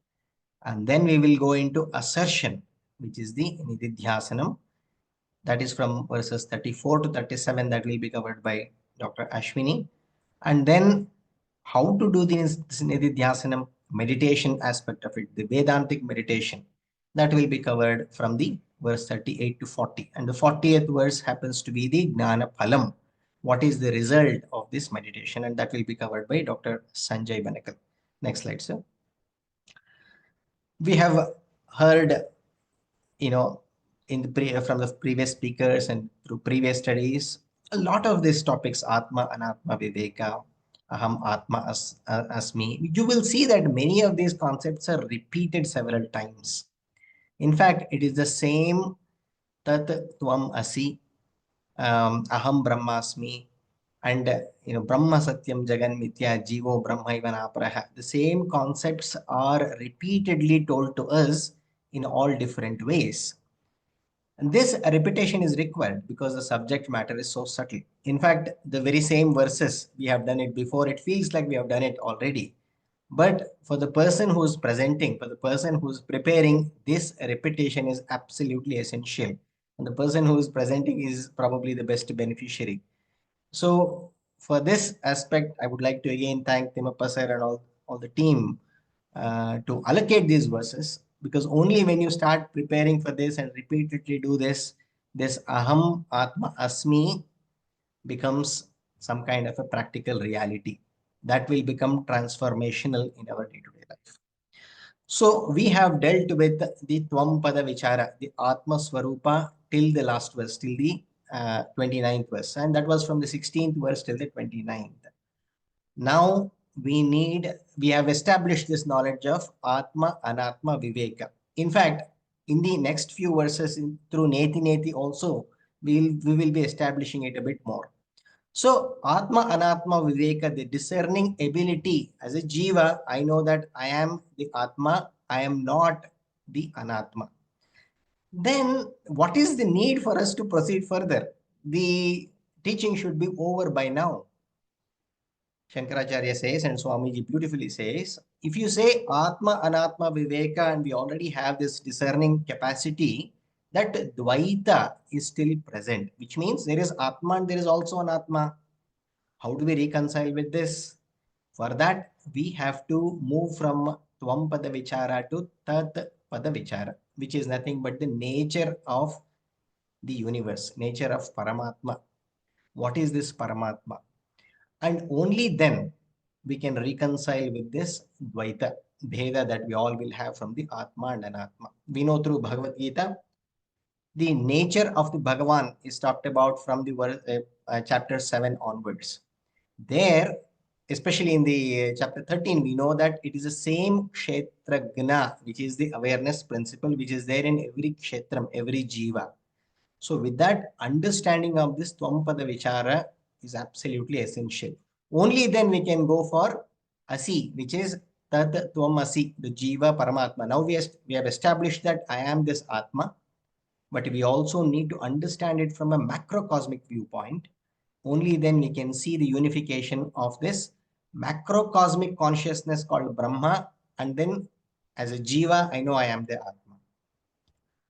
And then we will go into assertion, which is the nididhyasanam. That is from verses 34 to 37, that will be covered by Dr. Ashwini. And then how to do this nididhyasanam meditation aspect of it, the Vedantic meditation, that will be covered from the verse 38 to 40. And the 40th verse happens to be the Gnana Phalam. What is the result of this meditation? And that will be covered by Dr. Sanjay Banekal. Next slide, sir. We have heard, in the from the previous speakers and through previous studies, a lot of these topics, Atma, Anatma, Viveka, Aham, Atma, Asmi. You will see that many of these concepts are repeated several times. In fact, it is the same Tat Tvam Asi, Aham Brahmasmi, and Brahma Satyam Jagan Mithya Jivo Brahma Ivanapraha. The same concepts are repeatedly told to us in all different ways. And this repetition is required because the subject matter is so subtle. In fact, the very same verses, we have done it before. It feels like we have done it already. But for the person who is presenting, for the person who is preparing, this repetition is absolutely essential. And the person who is presenting is probably the best beneficiary. So for this aspect, I would like to again thank Timappa sir and all the team to allocate these verses, because only when you start preparing for this and repeatedly do this Aham, Atma, Asmi becomes some kind of a practical reality that will become transformational in our day-to-day life. So we have dealt with the Tvam Pada Vichara, the Atma Swarupa till the last verse, till the 29th verse. And that was from the 16th verse till the 29th. Now we have established this knowledge of Atma, Anatma, Viveka. In fact, in the next few verses through Neti Neti also, we will be establishing it a bit more. So Atma, Anatma, Viveka, the discerning ability as a Jiva, I know that I am the Atma, I am not the Anatma. Then what is the need for us to proceed further? The teaching should be over by now. Shankaracharya says, and Swamiji beautifully says, if you say Atma, Anatma, Viveka, and we already have this discerning capacity, that Dvaita is still present, which means there is Atma and there is also Anatma. How do we reconcile with this? For that, we have to move from Tvam Pada Vichara to Tat Pada Vichara, which is nothing but the nature of the universe, nature of Paramatma. What is this Paramatma? And only then we can reconcile with this Dvaita, Bheda that we all will have from the Atma and Anatma. We know through Bhagavad Gita, the nature of the Bhagavan is talked about from the chapter 7 onwards. There, especially in the chapter 13, we know that it is the same Kshetragna, which is the awareness principle, which is there in every Kshetram, every Jiva. So with that understanding of this Tvampada Vichara is absolutely essential. Only then we can go for Asi, which is Tat Tvam Asi, the Jiva Paramatma. Now we have established that I am this Atma, but we also need to understand it from a macrocosmic viewpoint. Only then we can see the unification of this macrocosmic consciousness called Brahma, and then as a Jiva, I know I am the Atma.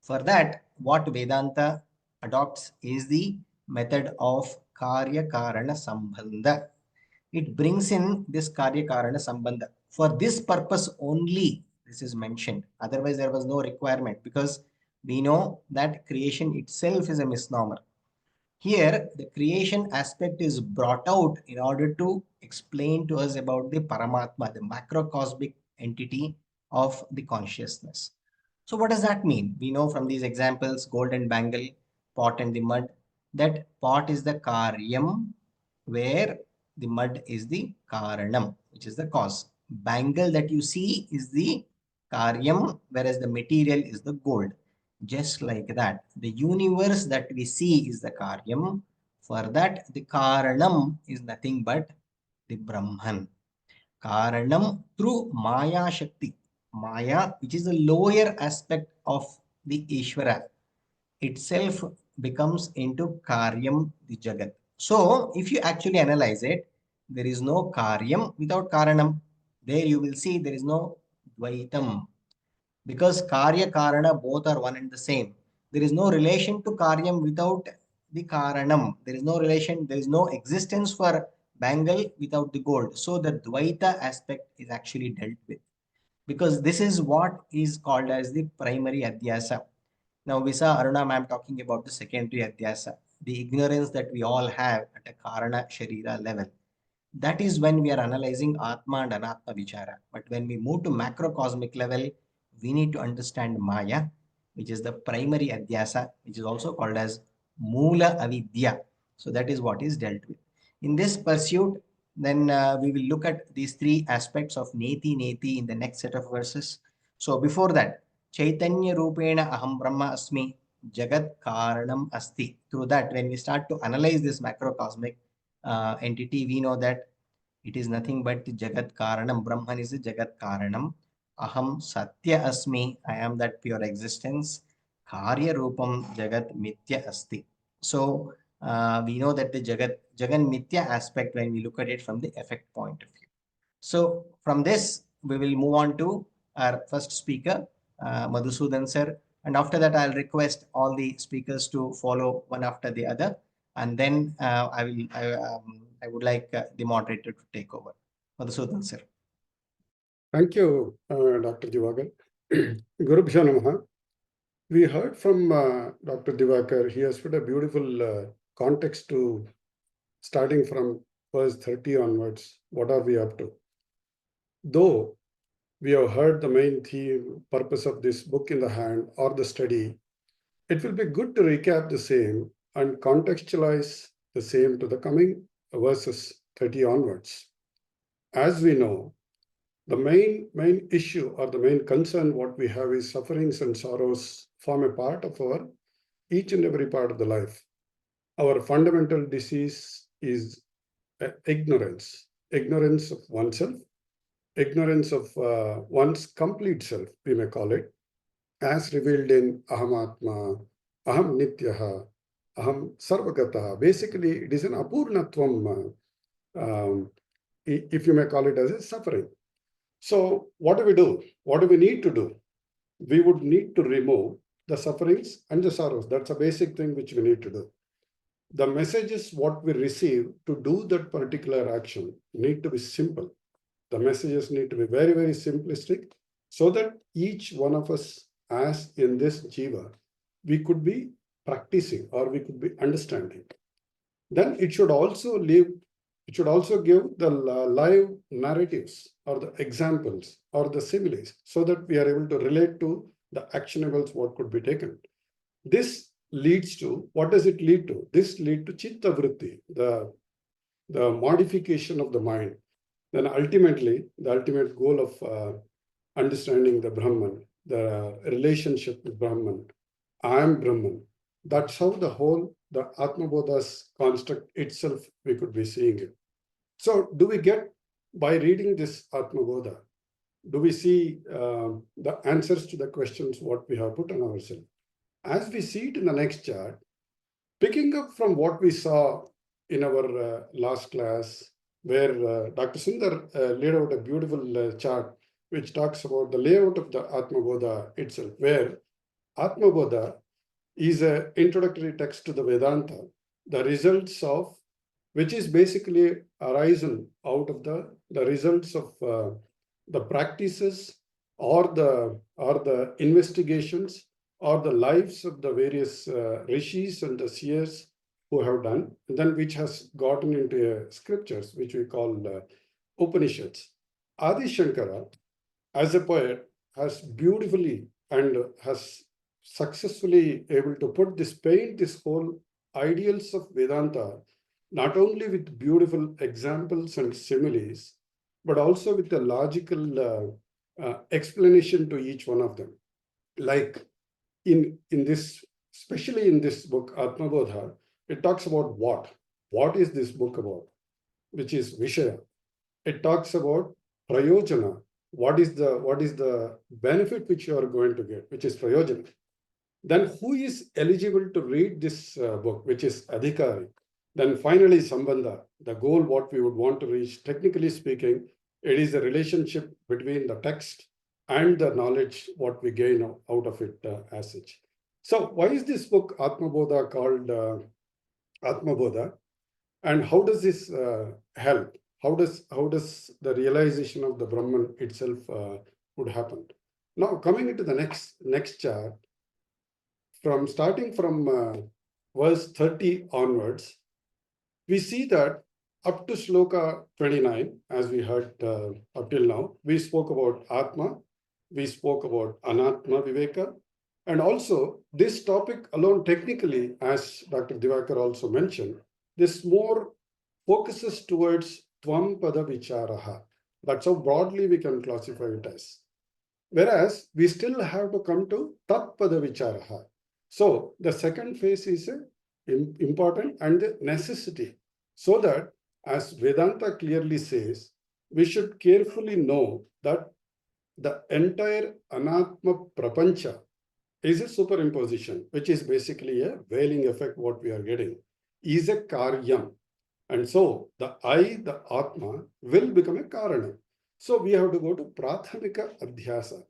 For that, what Vedanta adopts is the method of Karya Karana Sambandha. It brings in this Karya Karana Sambandha. For this purpose only, this is mentioned. Otherwise, there was no requirement, because we know that creation itself is a misnomer. Here, the creation aspect is brought out in order to explain to us about the Paramatma, the macrocosmic entity of the consciousness. So what does that mean? We know from these examples, gold and bangle, pot and the mud, that pot is the karyam, where the mud is the karanam, which is the cause. Bangle that you see is the karyam, whereas the material is the gold. Just like that, the universe that we see is the karyam. For that, the karanam is nothing but the Brahman. Karanam through Maya Shakti. Maya, which is the lower aspect of the Ishvara, itself becomes into Karyam, the Jagat. So, if you actually analyze it, there is no Karyam without Karanam. There you will see there is no Dvaitam, because Karya Karana both are one and the same. There is no relation to Karyam without the Karanam. There is no relation, there is no existence for bangle without the gold. So the Dvaita aspect is actually dealt with, because this is what is called as the primary Adhyasa. Now we saw Aruna ma'am talking about the secondary Adhyasa, the ignorance that we all have at a Karana Sharira level. That is when we are analyzing Atma and Anatma Vichara. But when we move to macrocosmic level, we need to understand Maya, which is the primary Adhyasa, which is also called as Mula Avidya. So that is what is dealt with. In this pursuit, then we will look at these three aspects of Neti Neti in the next set of verses. So before that, Chaitanya Rupena Aham Brahma Asmi Jagat Karanam Asti. Through that, when we start to analyze this macrocosmic entity, we know that it is nothing but Jagat Karanam. Brahman is the Jagat Karanam. Aham Satya Asmi. I am that pure existence. Karya Rupam Jagat Mithya Asti. So we know that the Jagan Mithya aspect, when we look at it from the effect point of view. So from this, we will move on to our first speaker, Madhusudan sir. And after that, I'll request all the speakers to follow one after the other. And then I would like the moderator to take over. Madhusudan sir. Thank you, Dr. Divakar. Guru Bhyo Namaha. We heard from Dr. Divakar. He has put a beautiful context to starting from verse 30 onwards. What are we up to? Though we have heard the main theme, purpose of this book in the hand or the study, it will be good to recap the same and contextualize the same to the coming verses 30 onwards. As we know, the main issue or the main concern what we have is sufferings and sorrows form a part of our each and every part of the life. Our fundamental disease is ignorance of oneself, ignorance of one's complete self, we may call it, as revealed in Aham Atma, Aham Nityaha, Aham Sarvagataha. Basically, it is an apurnatvam, if you may call it as a suffering. So what do we do? What do we need to do? We would need to remove the sufferings and the sorrows. That's a basic thing which we need to do. The messages what we receive to do that particular action need to be simple. The messages need to be very, very simplistic so that each one of us, as in this jiva, we could be practicing or we could be understanding. Then it should also give the live narratives or the examples or the similes so that we are able to relate to the actionables what could be taken. This leads to, what does it lead to? This leads to chitta vritti, the modification of the mind. Then ultimately, the ultimate goal of understanding the Brahman, the relationship with Brahman, I am Brahman. That's how the Atma Bodha's construct itself, we could be seeing it. So do we get, by reading this Atma Bodha, do we see the answers to the questions what we have put on ourselves? As we see it in the next chart, picking up from what we saw in our last class, where Dr. Sundar laid out a beautiful chart which talks about the layout of the Atma Bodha itself, where Atma Bodha is an introductory text to the Vedanta, the results of which is basically arisen out of the results of the practices or the investigations or the lives of the various rishis and the seers who have done, and then which has gotten into scriptures, which we call Upanishads. Adi Shankara, as a poet, has beautifully and has successfully able to paint this whole ideals of Vedanta, not only with beautiful examples and similes, but also with a logical explanation to each one of them. Like in this, especially in this book, Atma Bodha, it talks about what? What is this book about? Which is Vishaya. It talks about Prayojana. What is the benefit which you are going to get, which is Prayojana. Then who is eligible to read this book, which is Adhikari? Then finally, Sambandha, the goal what we would want to reach, technically speaking, it is a relationship between the text and the knowledge what we gain out of it as such. So why is this book Atma Bodha called Atma Bodha? And how does this help? How does the realization of the Brahman itself would happen? Now coming into the next chart, starting from verse 30 onwards, we see that up to Shloka 29, as we heard up till now, we spoke about Atma, we spoke about Anatma Viveka, and also this topic alone technically, as Dr. Divakar also mentioned, this more focuses towards Tvam Pada Vicharaha. That's how broadly we can classify it as. Whereas we still have to come to Tat Pada Vicharaha. So the second phase is important and the necessity, so that, as Vedanta clearly says, we should carefully know that the entire Anatma Prapancha is a superimposition, which is basically a veiling effect, what we are getting, is a karyam. And so the I, the Atma, will become a Karana. So we have to go to Prathamika Adhyasa.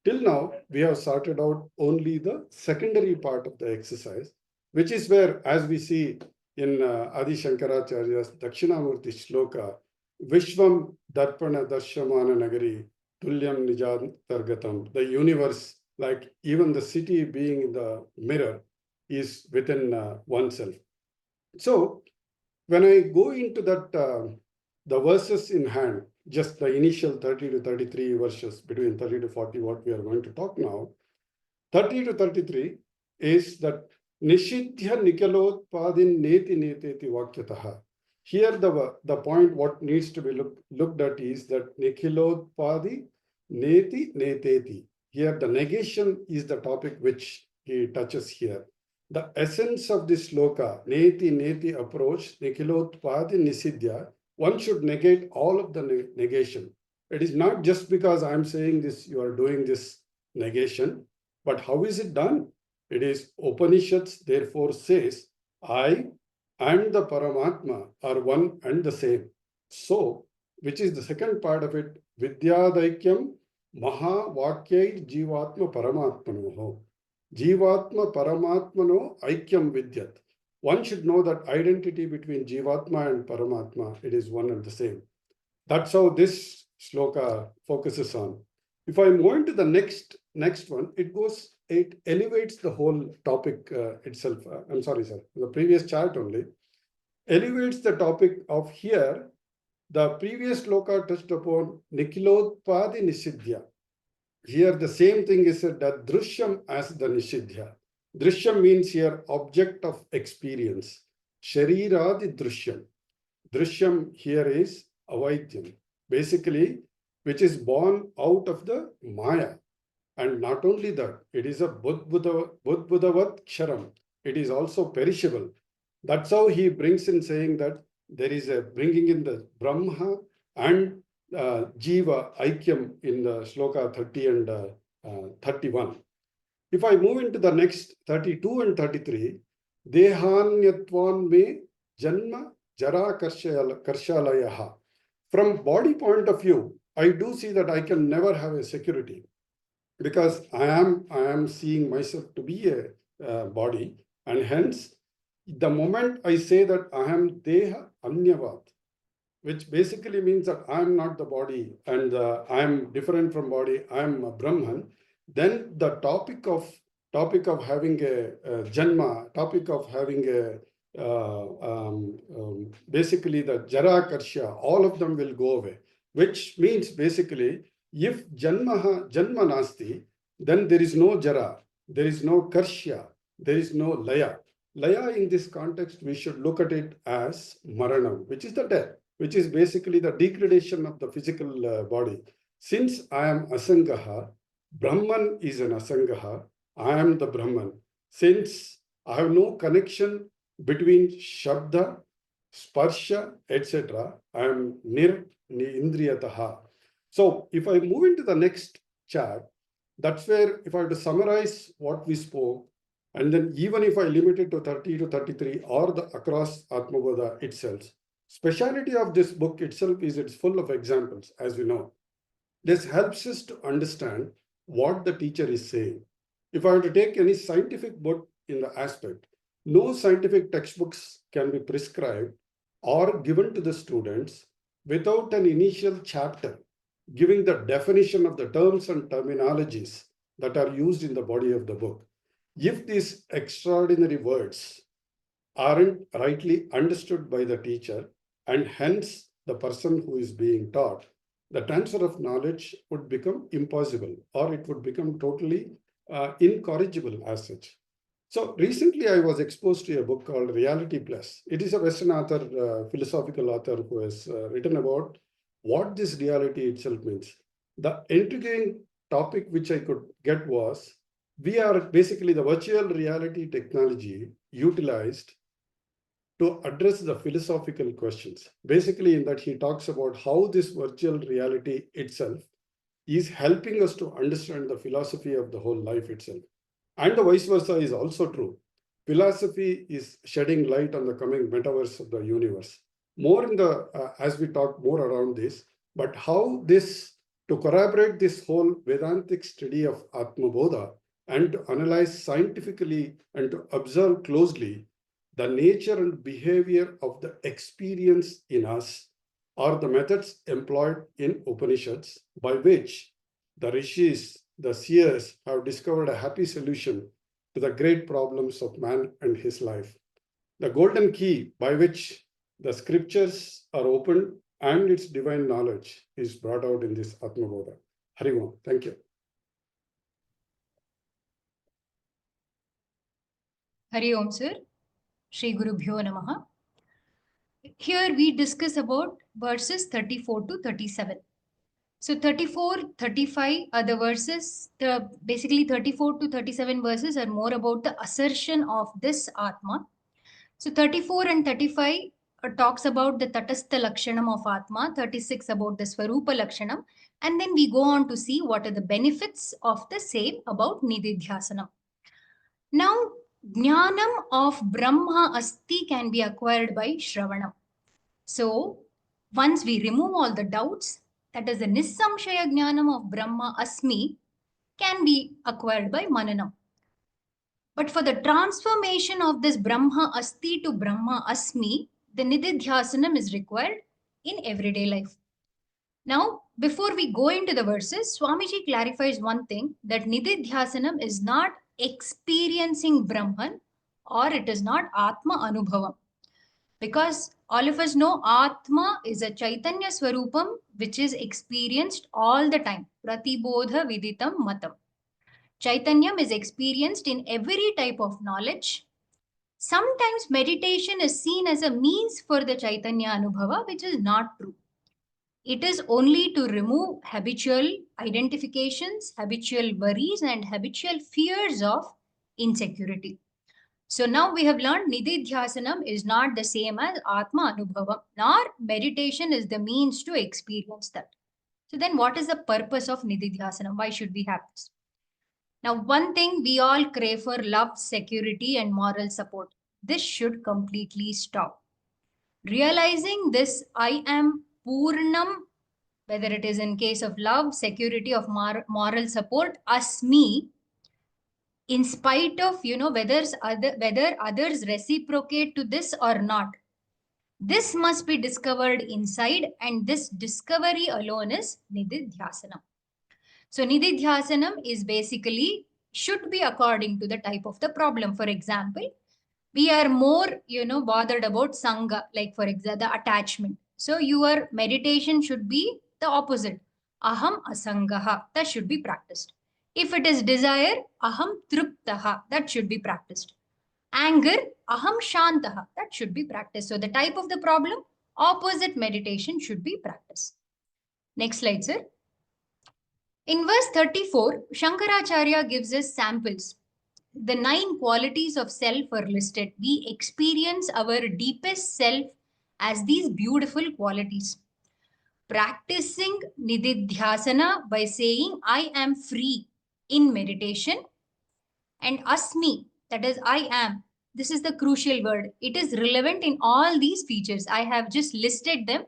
Till now, we have sorted out only the secondary part of the exercise, which is where, as we see in Adi Shankaracharya's Dakshinamurti Shloka, Vishwam Darpana Darshamana Nagari Tulyam Nijantargatam, the universe, like even the city being in the mirror, is within oneself. So when I go into that, the verses in hand, just the initial 30 to 33 verses, between 30 to 40, what we are going to talk now. 30 to 33 is that Nishidhya Nikalotpadin Neti Neteti Vakyataha. Here the point what needs to be looked at is that Nikhilotpadi Neti Neteti. Here the negation is the topic which he touches here. The essence of this sloka, Neti Neti approach, Nikhilotpadi Nisidhya, one should negate all of the negation. It is not just because I'm saying this, you are doing this negation. But how is it done? It is Upanishads therefore says, I and the Paramatma are one and the same. So, which is the second part of it, Vidyadaikyam Maha Vakyai Jivatma Paramatmanoho. Jivatma Paramatmano Aikyam Vidyat. One should know that identity between Jivatma and Paramatma, it is one and the same. That's how this sloka focuses on. If I move into the next one, it elevates the whole topic itself. I'm sorry, sir, the previous chart only elevates the topic of here. The previous sloka touched upon Nikhilotpadi Nisidhya. Here the same thing is said that Drishyam as the Nisidhya. Drishyam means here object of experience. Shariradi Drishyam. Drishyam here is Avaidyam. Basically, which is born out of the Maya. And not only that, it is a Budbudavat Ksharam. It is also perishable. That's how he brings in saying that there is a bringing in the Brahma and Jiva Aikyam in the Shloka 30 and 31. If I move into the next 32 and 33, Dehanyatvan me Janma Jara Karshalayaha. From body point of view, I do see that I can never have a security because I am seeing myself to be a body, and hence the moment I say that I am Deha Anyavad, which basically means that I am not the body and I am different from body, I am a Brahman, then the topic of having a Janma, topic of having a basically the Jara Karsha, all of them will go away, which means basically if Janma Nasti, then there is no Jara, there is no Karsha, there is no Laya. Laya in this context, we should look at it as Maranam, which is the death, which is basically the degradation of the physical body. Since I am Asangaha, Brahman is an Asangaha, I am the Brahman. Since I have no connection between Shabda, Sparsha, etc., I am Indriyataha. So if I move into the next chart, that's where if I have to summarize what we spoke, and then even if I limit it to 30 to 33 or the across Atma Bodha itself, speciality of this book itself is it's full of examples, as we know. This helps us to understand what the teacher is saying. If I were to take any scientific book in the aspect, no scientific textbooks can be prescribed or given to the students without an initial chapter giving the definition of the terms and terminologies that are used in the body of the book. If these extraordinary words aren't rightly understood by the teacher and hence the person who is being taught, the transfer of knowledge would become impossible or it would become totally incorrigible as such. So recently I was exposed to a book called Reality Plus. It is a Western author, philosophical author who has written about what this reality itself means. The intriguing topic which I could get was, we are basically the virtual reality technology utilized to address the philosophical questions. Basically in that he talks about how this virtual reality itself is helping us to understand the philosophy of the whole life itself. And the vice versa is also true. Philosophy is shedding light on the coming metaverse of the universe. More in the, as we talk more around this, but how this, to corroborate this whole Vedantic study of Atma Bodha and to analyze scientifically and to observe closely the nature and behavior of the experience in us are the methods employed in Upanishads by which the rishis, the seers have discovered a happy solution to the great problems of man and his life. The golden key by which the scriptures are opened and its divine knowledge is brought out in this Atma Bodha. Hari Om. Thank you. Hari Om, sir. Shri Guru Bhyo Namaha. Here we discuss about verses 34 to 37. So 34, 35 are the verses, basically 34 to 37 verses are more about the assertion of this Atma. So 34 and 35 talks about the Tatastha Lakshanam of Atma, 36 about the Swarupa Lakshanam, and then we go on to see what are the benefits of the same about Nididhyasanam. Now, Jnanam of Brahma Asti can be acquired by Shravanam. So, once we remove all the doubts, that is the Nissamshaya Jnanam of Brahma Asmi can be acquired by Mananam. But for the transformation of this Brahma Asti to Brahma Asmi, the Nididhyasanam is required in everyday life. Now, before we go into the verses, Swamiji clarifies one thing, that Nididhyasanam is not experiencing Brahman, or it is not Atma Anubhavam. Because all of us know Atma is a Chaitanya Swarupam which is experienced all the time. Pratibodha Viditam Matam. Chaitanyam is experienced in every type of knowledge. Sometimes meditation is seen as a means for the Chaitanya Anubhava, which is not true. It is only to remove habitual identifications, habitual worries, and habitual fears of insecurity. So now we have learned Nididhyasanam is not the same as Atma Anubhavam, nor meditation is the means to experience that. So then what is the purpose of Nididhyasanam? Why should we have this? Now, one thing we all crave for: love, security, and moral support. This should completely stop. Realizing this, I am Purnam, whether it is in case of love, security, of moral support, Asmi, in spite of, whether others reciprocate to this or not. This must be discovered inside, and this discovery alone is Nididhyasanam. So Nididhyasanam is basically should be according to the type of the problem. For example, we are more, bothered about Sangha, like for example, the attachment. So your meditation should be the opposite. Aham asangaha, that should be practiced. If it is desire, aham truptaha, that should be practiced. Anger, aham shantaha, that should be practiced. So the type of the problem, opposite meditation should be practiced. Next slide, sir. In verse 34, Shankaracharya gives us samples. The 9 qualities of self are listed. We experience our deepest self as these beautiful qualities. Practicing Nididhyasana by saying, I am free in meditation, and Asmi, that is, I am. This is the crucial word. It is relevant in all these features. I have just listed them.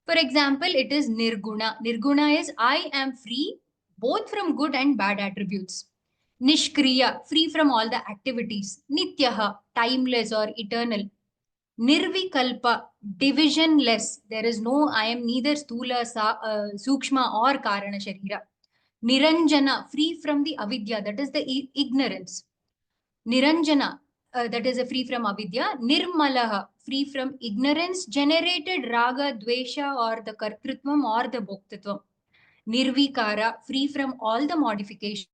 For example, it is Nirguna. Nirguna is, I am free both from good and bad attributes. Nishkriya, free from all the activities. Nityaha, timeless or eternal. Nirvikalpa, divisionless. There is no, I am neither Stula, Sukshma or Karana Sharira. Niranjana, free from the avidya, that is the ignorance. Niranjana, that is a free from avidya. Nirmalaha, free from ignorance generated raga, dvesha, or the kartrutvam or the bhoktritvam. Nirvikara, free from all the modifications,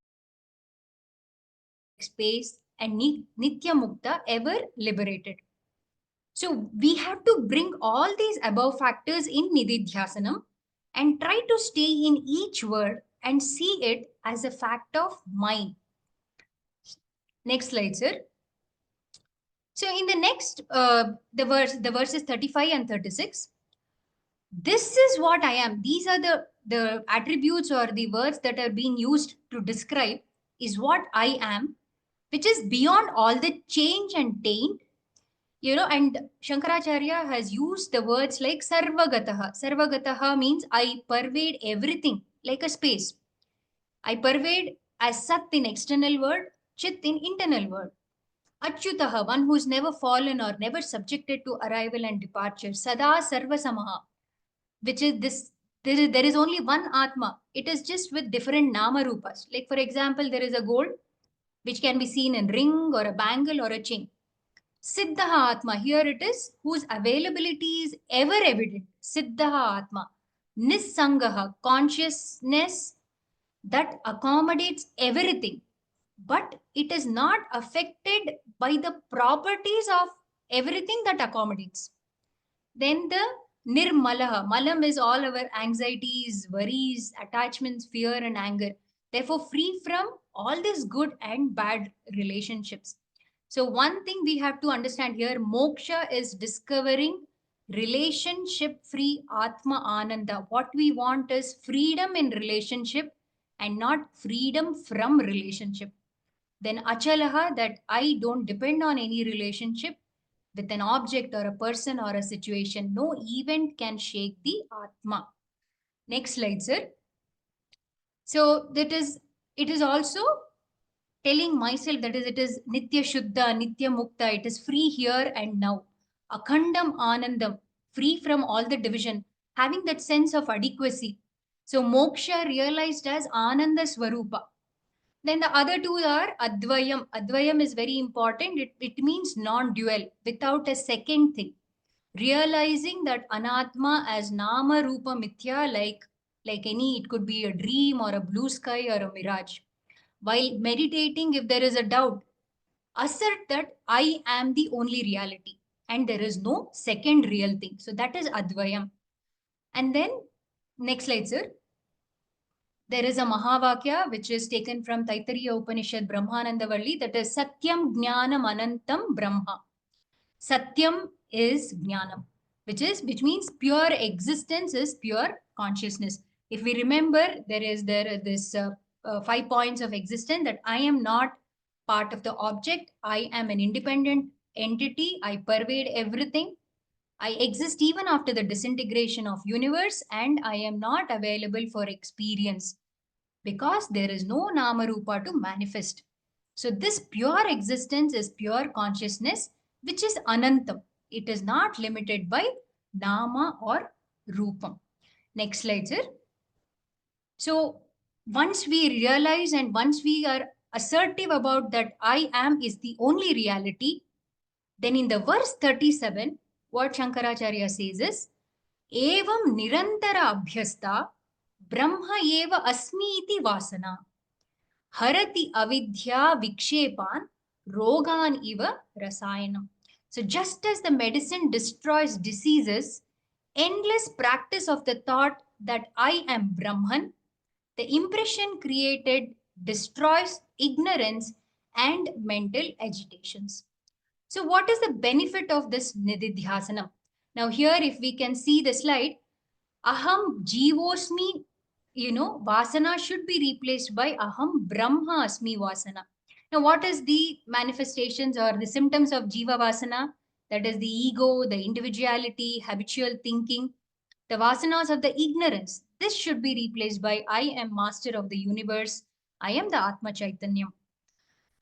space, and nitya mukta, ever liberated. So we have to bring all these above factors in Nididhyasanam and try to stay in each word and see it as a fact of mind. Next slide, sir. So in the next, the verses 35 and 36, this is what I am. These are the attributes or the words that are being used to describe is what I am, which is beyond all the change and taint. And Shankaracharya has used the words like Sarvagataha. Sarvagataha means I pervade everything like a space. I pervade as Sat in external world, Chit in internal world. Achyutaha, one who is never fallen or never subjected to arrival and departure. Sada Sarvasamaha, which is this, there is only one Atma. It is just with different Nama Rupas. Like for example, there is a gold which can be seen in ring or a bangle or a chain. Siddhaha Atma, here it is, whose availability is ever evident. Siddhaha Atma. Nissangaha, consciousness that accommodates everything, but it is not affected by the properties of everything that accommodates. Then the Nirmalaha. Malam is all our anxieties, worries, attachments, fear, and anger. Therefore, free from all these good and bad relationships. So, one thing we have to understand here, moksha is discovering relationship free Atma Ananda. What we want is freedom in relationship and not freedom from relationship. Then Achalaha, that I don't depend on any relationship with an object or a person or a situation. No event can shake the Atma. Next slide, sir. So it is also telling myself that it is Nitya Shuddha, Nitya Mukta. It is free here and now. Akhandam Anandam, free from all the division, having that sense of adequacy. So moksha realized as Ananda Swarupa. Then the other two are Advayam. Advayam is very important. It means non-dual, without a second thing. Realizing that Anatma as Nama Rupa Mithya, like any, it could be a dream or a blue sky or a mirage. While meditating, if there is a doubt, assert that I am the only reality and there is no second real thing. So that is Advayam. And then, next slide, sir. There is a Mahavakya which is taken from Taittiriya Upanishad Brahmananda Valli, that is Satyam Jnanam Anantam Brahma. Satyam is Jnanam, which means pure existence is pure consciousness. If we remember, there is this 5 points of existence, that I am not part of the object, I am an independent entity, I pervade everything, I exist even after the disintegration of universe, and I am not available for experience because there is no Nama Rupa to manifest. So this pure existence is pure consciousness, which is Anantam. It is not limited by Nama or Rupam. Next slide, sir. So once we realize and once we are assertive about that I am is the only reality, then in the verse 37, what Shankaracharya says is, Evam nirantara abhyasta brahma eva asmi iti vasana harati avidya vikshepan rogan iva rasayanam. So just as the medicine destroys diseases, endless practice of the thought that I am Brahman, the impression created destroys ignorance and mental agitations. So what is the benefit of this nididhyasanam? Now here, if we can see the slide, aham jivosmi, vasana should be replaced by aham brahma asmi vasana. Now what is the manifestations or the symptoms of jiva vasana? That is the ego, the individuality, habitual thinking, the vasanas of the ignorance. This should be replaced by I am master of the universe. I am the Atma Chaitanyam.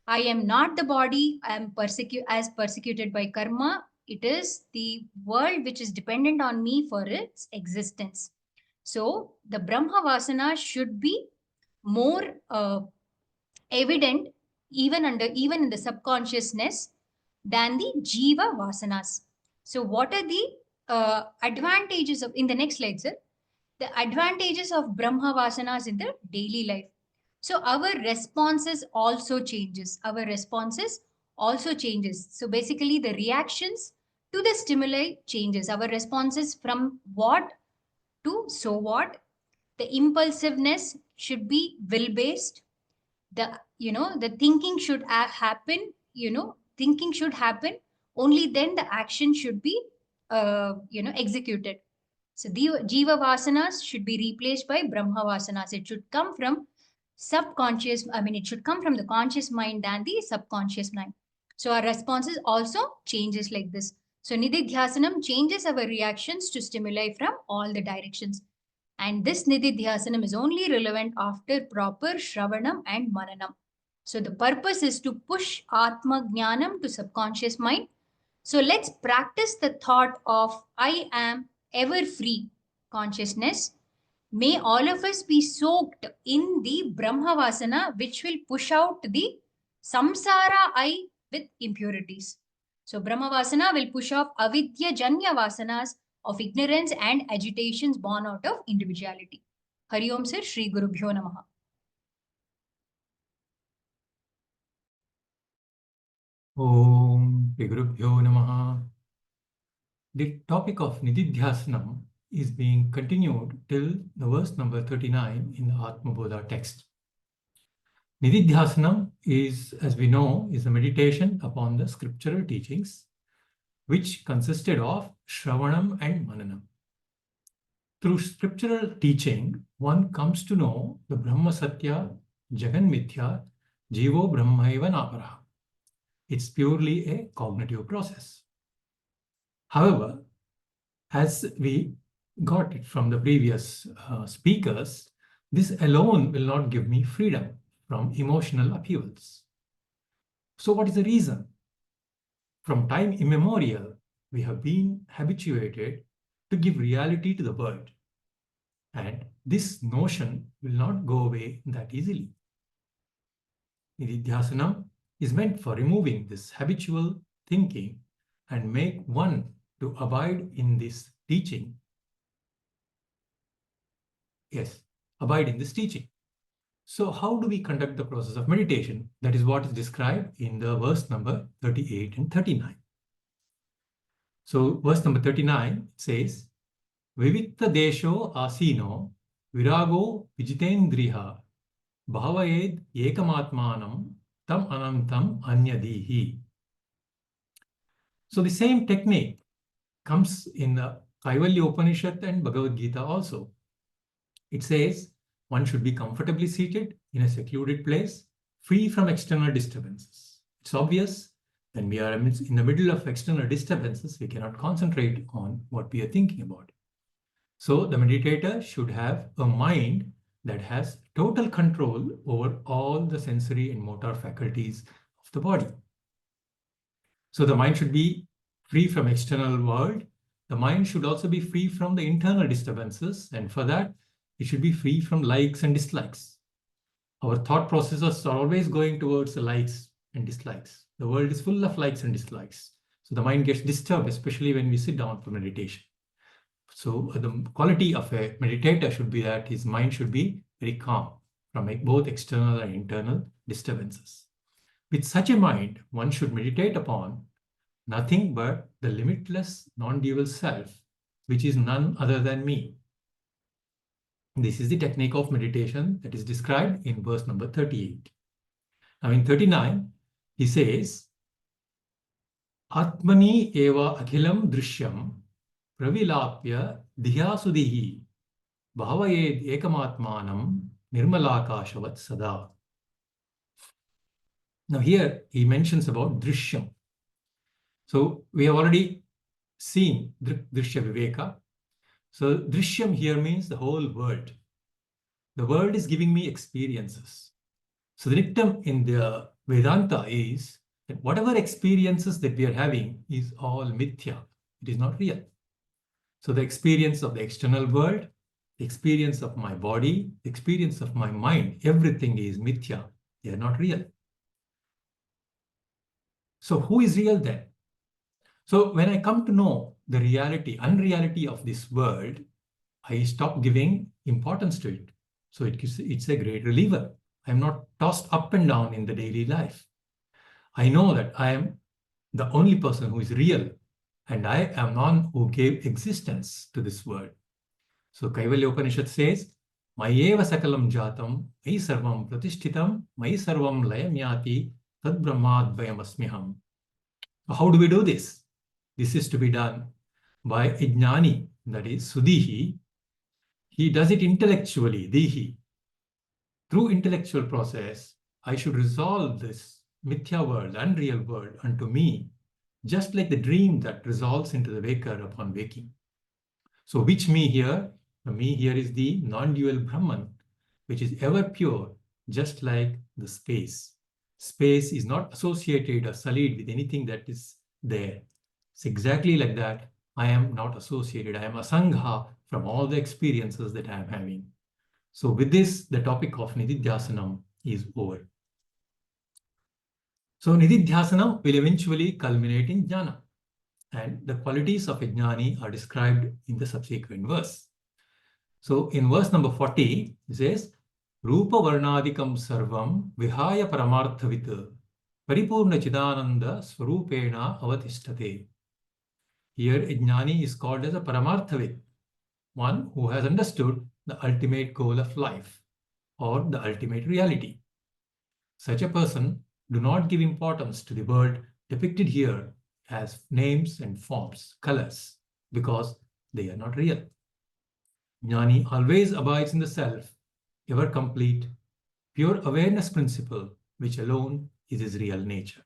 I am not the body. I am persecuted by karma. It is the world which is dependent on me for its existence. So the Brahma Vasana should be more evident even in the subconsciousness than the Jiva Vasanas. So what are the advantages of, in the next slide, sir, the advantages of Brahma Vasanas in the daily life? So our responses also changes. So basically the reactions to the stimuli changes. Our responses from what to so what. The impulsiveness should be will based. The thinking should happen. Thinking should happen. Only then the action should be executed. So the Jiva Vasanas should be replaced by Brahma Vasanas. It should come from it should come from the conscious mind than the subconscious mind. So our responses also changes like this. So Nididhyasanam changes our reactions to stimuli from all the directions. And this Nididhyasanam is only relevant after proper Shravanam and Mananam. So the purpose is to push Atma Jnanam to subconscious mind. So let's practice the thought of I am ever free consciousness. May all of us be soaked in the Brahma Vasana, which will push out the samsara I with impurities. So Brahmavasana will push off avidya janya vasanas of ignorance and agitations born out of individuality. Hari Om Sir, Shri Guru Bhyo Namaha. Om Shri Gurubhyo Namaha. The topic of Nididhyasanam is being continued till the verse number 39 in the Atma Bodha text. Nididhyasanam is, as we know, is a meditation upon the scriptural teachings, which consisted of Shravanam and Mananam. Through scriptural teaching, one comes to know the Brahma Satya, Jagan Mithya, Jivo Brahmaiva Naparaha. It's purely a cognitive process. However, as we got it from the previous speakers, this alone will not give me freedom from emotional upheavals. So what is the reason? From time immemorial, we have been habituated to give reality to the world. And this notion will not go away that easily. Nididhyasanam is meant for removing this habitual thinking and make one to abide in this teaching. Yes, abide in this teaching. So how do we conduct the process of meditation? That is what is described in the verse number 38 and 39. So verse number 39 says, Vivitta desho asino virago vijitendriha bhavayed ekamatmanam tam anantam anyadihi. So the same technique comes in the Kaivalya Upanishad and Bhagavad Gita also. It says one should be comfortably seated in a secluded place, free from external disturbances. It's obvious when we are in the middle of external disturbances, we cannot concentrate on what we are thinking about. So the meditator should have a mind that has total control over all the sensory and motor faculties of the body. So the mind should be free from external world. The mind should also be free from the internal disturbances, and for that, it should be free from likes and dislikes. Our thought processes are always going towards the likes and dislikes. The world is full of likes and dislikes. So the mind gets disturbed, especially when we sit down for meditation. So the quality of a meditator should be that his mind should be very calm from both external and internal disturbances. With such a mind, one should meditate upon nothing but the limitless non-dual self, which is none other than me. This is the technique of meditation that is described in verse number 38. Now in 39, he says, Atmani eva akhilam drishyam pravilapya dhyasudihi bhavayed ekamatmanam nirmalakashavat sada. Now here he mentions about drishyam. So we have already seen drishya viveka. So drishyam here means the whole world. The world is giving me experiences. So the dictum in the Vedanta is that whatever experiences that we are having is all mithya. It is not real. So the experience of the external world, the experience of my body, the experience of my mind, everything is mithya. They are not real. So who is real then? So when I come to know the reality, unreality of this world, I stop giving importance to it. So it's a great reliever. I'm not tossed up and down in the daily life. I know that I am the only person who is real, and I am none who gave existence to this world. So Kaivalya Upanishad says, Mayeva sakalam jatam, Mai sarvam pratishthitam, Mai sarvam layam yati, Tad brahmadvayam asmiham. How do we do this? This is to be done by a jnani, that is Sudihi. He does it intellectually, Dihi. Through intellectual process, I should resolve this mithya world, unreal world unto me, just like the dream that resolves into the waker upon waking. So which me here? The me here is the non-dual Brahman, which is ever pure, just like the space. Space is not associated or sullied with anything that is there. It's exactly like that. I am not associated. I am asangha from all the experiences that I am having. So with this, the topic of Nididhyasanam is over. So Nididhyasana will eventually culminate in jnana, and the qualities of a jnani are described in the subsequent verse. So in verse number 40, it says, Rupa Varnadikam Sarvam Vihaya Paramarthavit Paripurna Chidananda Swarupena Avatistate. Here, a jnani is called as a Paramarthavit, one who has understood the ultimate goal of life or the ultimate reality. Such a person do not give importance to the world depicted here as names and forms, colors, because they are not real. Jnani always abides in the self, ever complete, pure awareness principle, which alone is his real nature.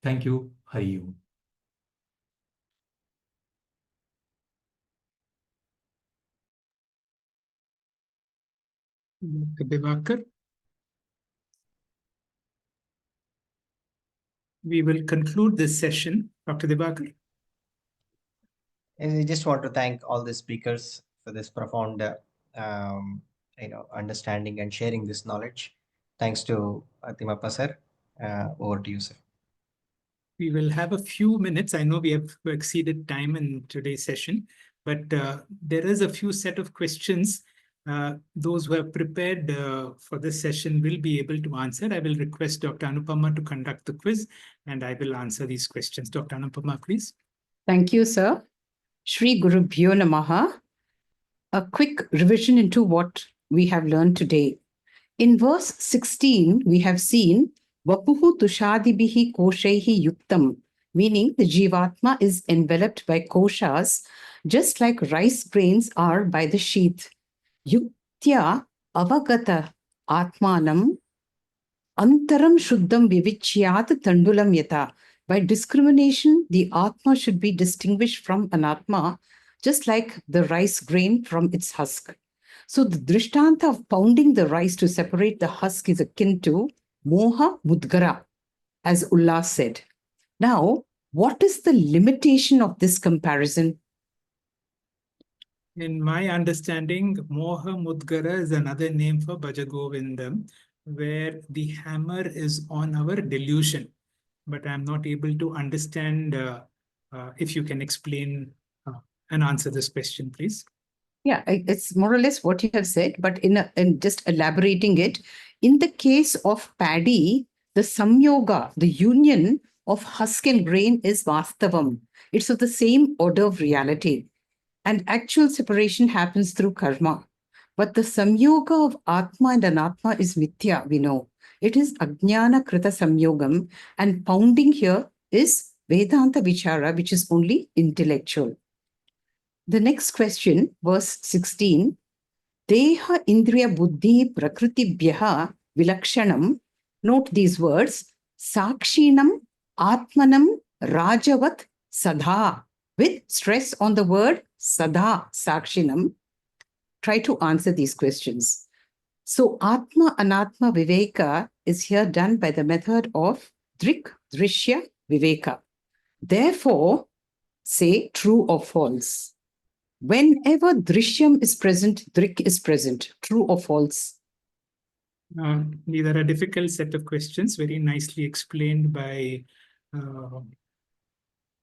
Thank you. Hari Om. Dr. Divakar. We will conclude this session. Dr. Divakar. I just want to thank all the speakers for this profound, understanding and sharing this knowledge. Thanks to Atma Bodha sir. Over to you, sir. We will have a few minutes. I know we have exceeded time in today's session, but there is a few set of questions. Those who have prepared for this session will be able to answer. I will request Dr. Anupama to conduct the quiz, and I will answer these questions. Dr. Anupama, please. Thank you, sir. Shri Guru Bhyo Namaha. A quick revision into what we have learned today. In verse 16, we have seen Vapuhu Tushadibihi Koshaihi Yuktam, meaning the Jivatma is enveloped by koshas, just like rice grains are by the sheath. Yuktya Avagata Atmanam Antaram Shuddham Vivichyat Tandulam Yata. By discrimination, the Atma should be distinguished from Anatma, just like the rice grain from its husk. So the drishtanta of pounding the rice to separate the husk is akin to Moha Mudgara, as Ullah said. Now, what is the limitation of this comparison? In my understanding, Moha Mudgara is another name for Bhajagovindam, where the hammer is on our delusion. But I'm not able to understand if you can explain and answer this question, please. Yeah, it's more or less what you have said, but in just elaborating it, in the case of paddy, the samyoga, the union of husk and grain is vastavam. It's of the same order of reality. And actual separation happens through karma. But the samyoga of Atma and Anatma is mithya, we know. It is Ajnana Krita Samyogam, and pounding here is Vedanta Vichara, which is only intellectual. The next question, verse 16, Deha Indriya Buddhi Prakriti-bhyaha Vilakshanam. Note these words, Sakshinam Atmanam Rajavat Sadha, with stress on the word Sadha, Sakshinam. Try to answer these questions. So Atma Anatma Viveka is here done by the method of Drik Drishya Viveka. Therefore, say true or false. Whenever Drishyam is present, Drik is present. True or false? These are a difficult set of questions, very nicely explained by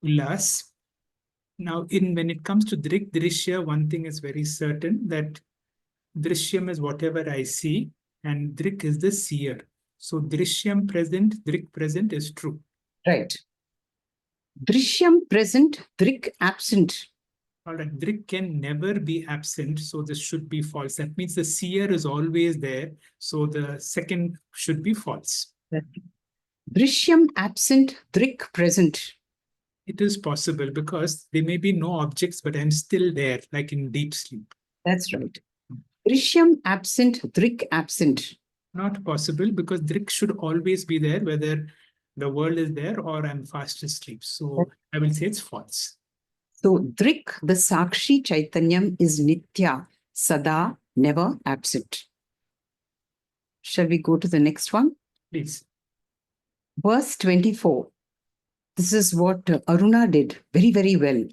Ullas. Now, when it comes to Drik Drishya, one thing is very certain, that Drishyam is whatever I see, and Drik is the seer. So Drishyam present, Drik present is true. Right. Drishyam present, Drik absent. All right, Drik can never be absent, so this should be false. That means the seer is always there, so the second should be false. Drishyam absent, Drik present. It is possible because there may be no objects, but I'm still there, like in deep sleep. That's right. Drishyam absent, Drik absent. Not possible because Drik should always be there, whether the world is there or I'm fast asleep. So I will say it's false. So Drik, the Sakshi Chaitanyam, is Nitya, Sada, never absent. Shall we go to the next one? Please. Verse 24. This is what Aruna did very, very well.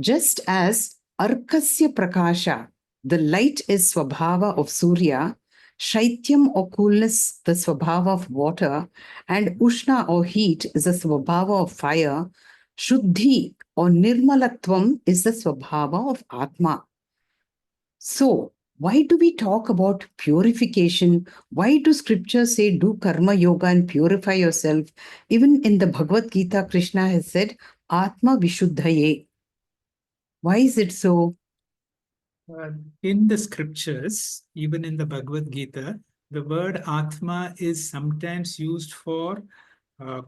Just as Arkasya Prakasha, the light is Swabhava of Surya, Shaityam or coolness, the swabhava of water, and Ushna or heat is the swabhava of fire. Shuddhi or nirmalatvam is the swabhava of Atma. So, why do we talk about purification? Why do scriptures say do karma yoga and purify yourself? Even in the Bhagavad Gita, Krishna has said, Atma Vishuddhaye. Why is it so? In the scriptures, even in the Bhagavad Gita, the word Atma is sometimes used for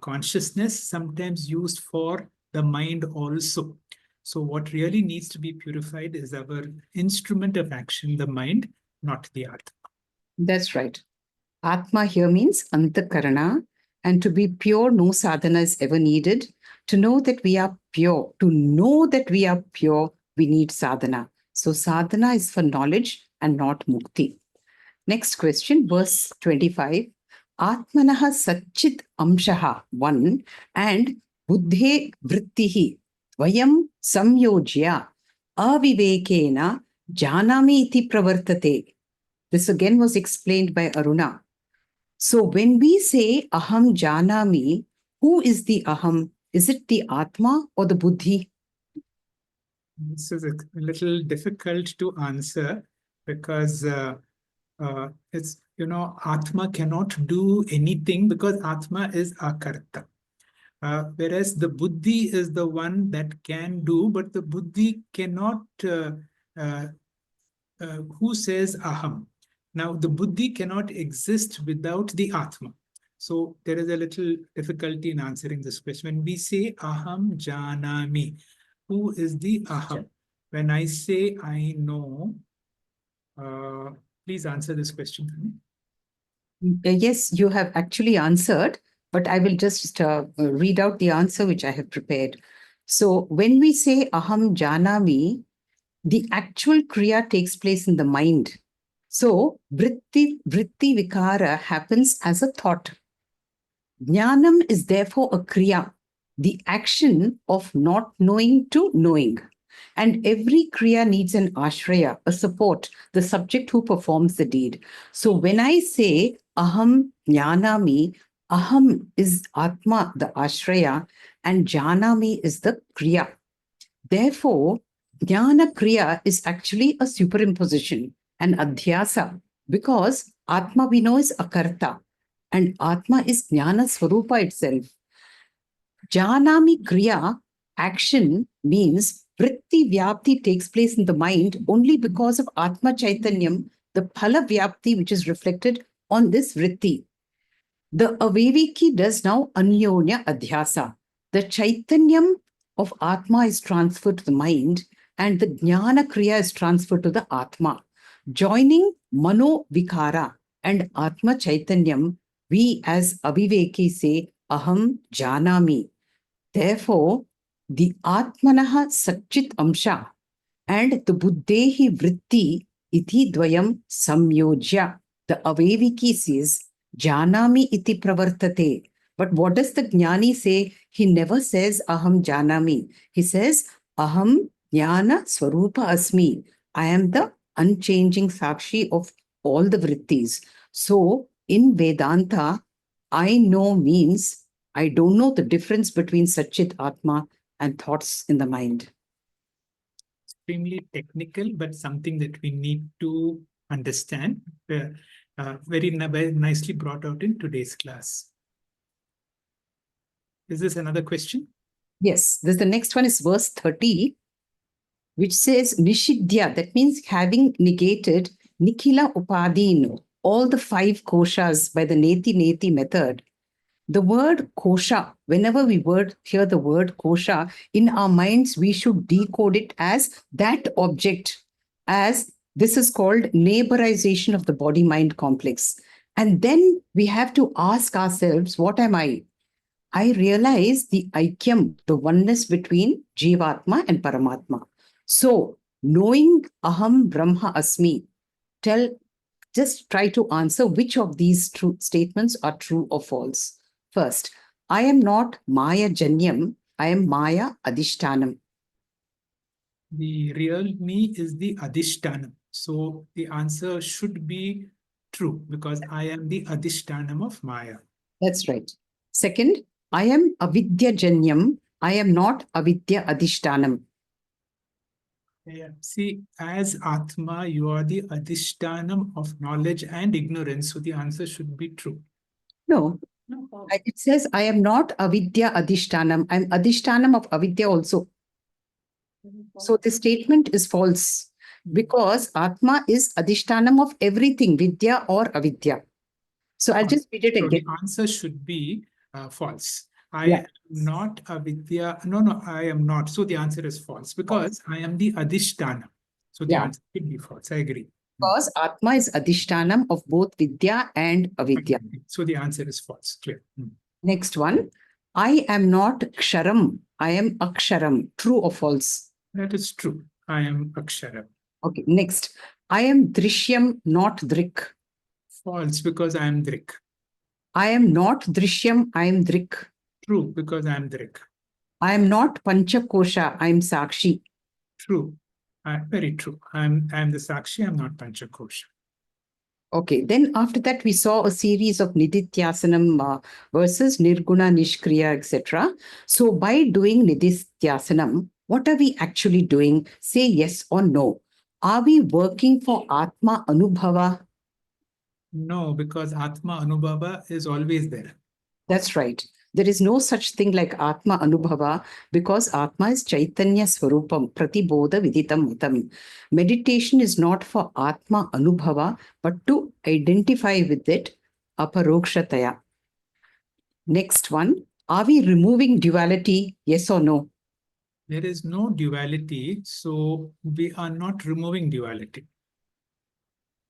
consciousness, sometimes used for the mind also. So what really needs to be purified is our instrument of action, the mind, not the Atma. That's right. Atma here means Antakarana, and to be pure, no sadhana is ever needed. To know that we are pure, we need sadhana. So sadhana is for knowledge and not mukti. Next question, verse 25. Atmanaha Satchit Amshaha, 1, and Buddhe Vrittihi, Vayam Samyojya, Avivekena, Janami iti pravartate. This again was explained by Aruna. So when we say Aham Janami, who is the Aham? Is it the Atma or the Buddhi? This is a little difficult to answer because it's, Atma cannot do anything because Atma is Akarta. Whereas the Buddhi is the one that can do, but the Buddhi cannot, who says Aham? Now, the Buddhi cannot exist without the Atma. So there is a little difficulty in answering this question. When we say Aham Janami, who is the Aham? When I say I know, please answer this question for me. Yes, you have actually answered, but I will just read out the answer which I have prepared. So when we say Aham Janami, the actual Kriya takes place in the mind. So Vritti Vikara happens as a thought. Jnanam is therefore a Kriya, the action of not knowing to knowing. And every Kriya needs an Ashraya, a support, the subject who performs the deed. So when I say Aham Jnanami, Aham is Atma, the Ashraya, and Janami is the Kriya. Therefore, Jnana Kriya is actually a superimposition, an adhyasa, because Atma we know is Akarta, and Atma is Jnana Swarupa itself. Janami Kriya, action, means Vritti Vyapti takes place in the mind only because of Atma Chaitanyam, the Phala Vyapti which is reflected on this Vritti. The Aveviki does now Anyonya Adhyasa. The Chaitanyam of Atma is transferred to the mind and the Jnana Kriya is transferred to the Atma. Joining Mano Vikara and Atma Chaitanyam, we as Aviveki say Aham Janami. Therefore, the Atmanaha Satchit Amsha and the Buddhehi Vritti iti dvayam samyojya. The Aveviki says Janami iti pravartate. But what does the Jnani say? He never says Aham Janami. He says Aham Jnana Swarupa Asmi. I am the unchanging Sakshi of all the Vrittis. So in Vedanta, I know means I don't know the difference between Satchit Atma and thoughts in the mind. Extremely technical, but something that we need to understand. Very nicely brought out in today's class. Is this another question? Yes, the next one is verse 30, which says Nishidya, that means having negated Nikhila Upadino, all the 5 koshas by the Neti method. The word kosha, whenever we hear the word kosha, in our minds, we should decode it as that object, as this is called neighborization of the body-mind complex. And then we have to ask ourselves, what am I? I realize the aikyam, the oneness between Jivatma and Paramatma. So, knowing Aham Brahma Asmi, just try to answer which of these statements are true or false. First, I am not Maya Janyam, I am Maya Adishtanam. The real me is the Adishtanam. So the answer should be true because I am the Adhishtanam of Maya. That's right. Second, I am avidya janyam. I am not avidya adhishtanam. Yeah. See, as Atma, you are the Adhishtanam of knowledge and ignorance. So the answer should be true. No, No. it says I am not avidya adhishtanam. I'm adhishtanam of avidya also. So the statement is false because Atma is adhishtanam of everything, vidya or avidya. So I'll just read it So again. the answer should be false. I Yeah. am not avidya. No, I am not. So the answer is false because I am the Adhishtanam. So the Yeah. answer should be false. I agree. Because Atma is adhishtanam of both vidya and avidya. So the answer is false. Clear. Next one. I am not ksharam. I am aksharam. True or false? That is true. I am Akshara. Okay. Next. I am drishyam, not drik. False because I am Drik. I am not drishyam. I am drik. True because I am Drik. I am not panchakosha. I am sakshi. True. Very true. I am the Sakshi. I am not Panchakosha. Okay, then after that, we saw a series of Nidityasanam versus Nirguna, Nishkriya, etc. So by doing Nidityasanam, what are we actually doing? Say yes or no. Are we working for Atma Anubhava? No, because Atma Anubhava is always there. That's right. There is no such thing like Atma Anubhava because Atma is Chaitanya Swarupam, Pratibodha Viditam Mutam. Meditation is not for Atma Anubhava, but to identify with it, Aparokshataya. Next one, are we removing duality? Yes or no? There is no duality, so we are not removing duality.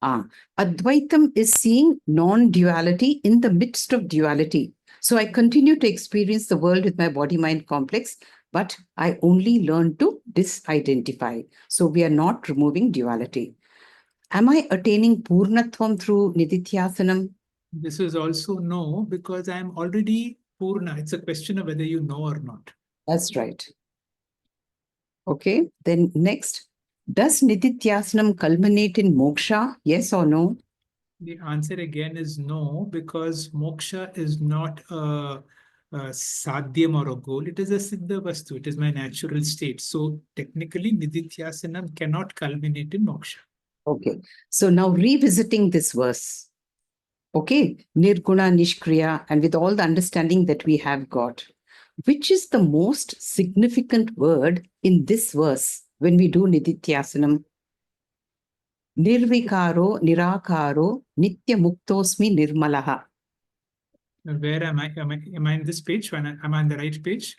Advaitam is seeing non-duality in the midst of duality. So I continue to experience the world with my body-mind complex, but I only learn to disidentify. So we are not removing duality. Am I attaining Purnatvam through Nidityasanam? This is also no, because I am already Purna. It's a question of whether you know or not. That's right. Okay, then next. Does Nidityasanam culminate in moksha? Yes or no? The answer again is no, because moksha is not a sadhyam or a goal. It is a siddha vastu. It is my natural state. So technically, Nidityasanam cannot culminate in moksha. Okay, so now revisiting this verse. Okay, Nirguna, Nishkriya, and with all the understanding that we have got, which is the most significant word in this verse when we do Nidityasanam? Nirvikaro, Nirakaro, Nitya Muktosmi Nirmalaha. Where am I? Am I in this page? Am I on the right page?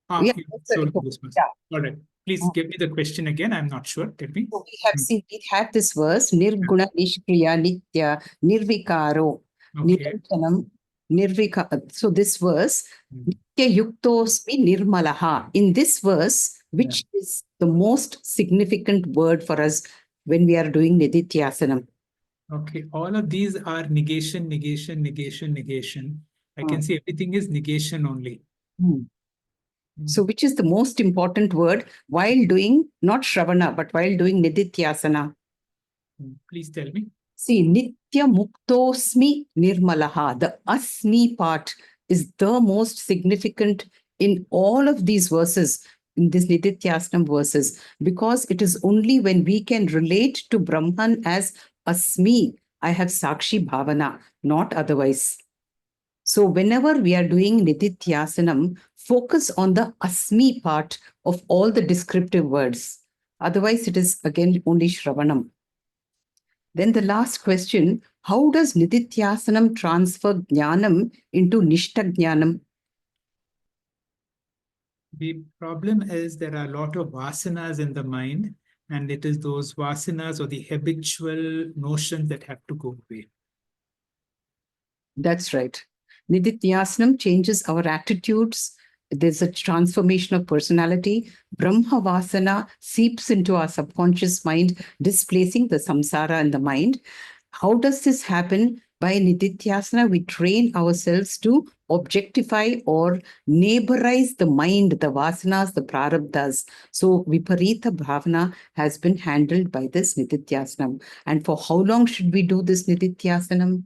Yeah, So yeah. all right. Please give me the question again. I'm not sure. Tell me. So we have this verse, Nirguna, Nishkriya, Nitya, Nirvikaro, Okay. Niranjanam, Nirvika. So this verse, Nitya Yuktosmi Nirmalaha. In this verse, which is the most significant word for us when we are doing Nidityasanam? Okay. All of these are negation, negation, negation, negation. I can say everything is negation only. So which is the most important word while doing, not Shravana, but while doing Nidithyasana? Please tell me. See, Nitya Muktosmi Nirmalaha, the Asmi part is the most significant in all of these verses, in these Nidityasanam verses, because it is only when we can relate to Brahman as Asmi, I have Sakshi Bhavana, not otherwise. So whenever we are doing Nidityasanam, focus on the Asmi part of all the descriptive words. Otherwise, it is again only Shravanam. Then the last question, how does Nidityasanam transfer Jnanam into Nishta Jnanam? The problem is there are a lot of vasanas in the mind, and it is those vasanas or the habitual notions that have to go away. That's right. Nidityasanam changes our attitudes. There's a transformation of personality. Brahma Vasana seeps into our subconscious mind, displacing the samsara in the mind. How does this happen? By Nididhyasana, we train ourselves to objectify or neighborize the mind, the vasanas, the prarabdhas. So Viparita Bhavana has been handled by this Nididhyasanam. And for how long should we do this Nididhyasanam?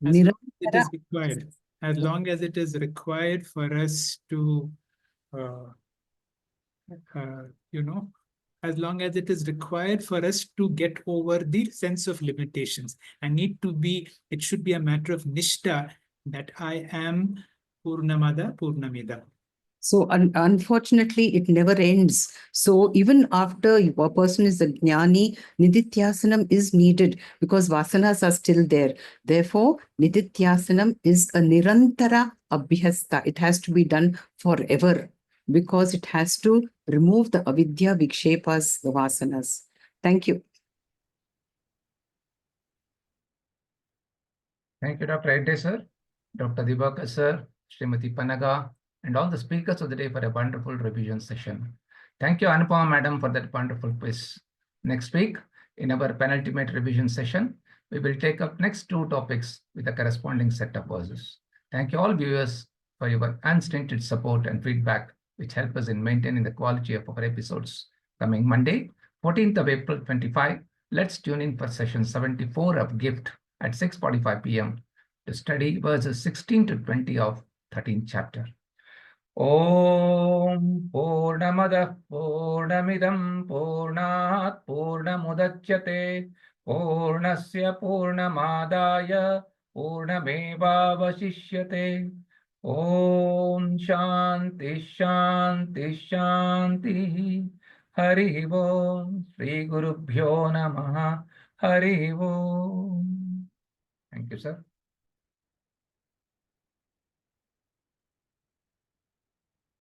As long as it is required. As long as it is required for us to, as long as it is required for us to get over the sense of limitations. It should be a matter of nishta that I am Purnamada Purnamida. So unfortunately, it never ends. So even after a person is a jnani, Nididhyasanam is needed because vasanas are still there. Therefore, Nididhyasanam is a nirantara abhyasta. It has to be done forever because it has to remove the avidya vikshepas, the vasanas. Thank you. Thank you, Dr. Aide, sir, Dr. Dibakar, sir, Srimati Panaga, and all the speakers of the day for a wonderful revision session. Thank you, Anupama Madam, for that wonderful quiz. Next week, in our penultimate revision session, we will take up next two topics with a corresponding set of verses. Thank you all viewers for your unstinted support and feedback, which help us in maintaining the quality of our episodes. Coming Monday, 14th of April 25, let's tune in for session 74 of GIFT at 6:45 p.m. to study verses 16 to 20 of 13th chapter. Om Purnamada Purnamidam Purnat Purnamudachyate Purnasya Purnamadaya Purnamevavashishyate. Om Shanti Shanti Shanti. Hari Om. Shri Guru Bhyo Namaha. Hari Om. Thank you, sir.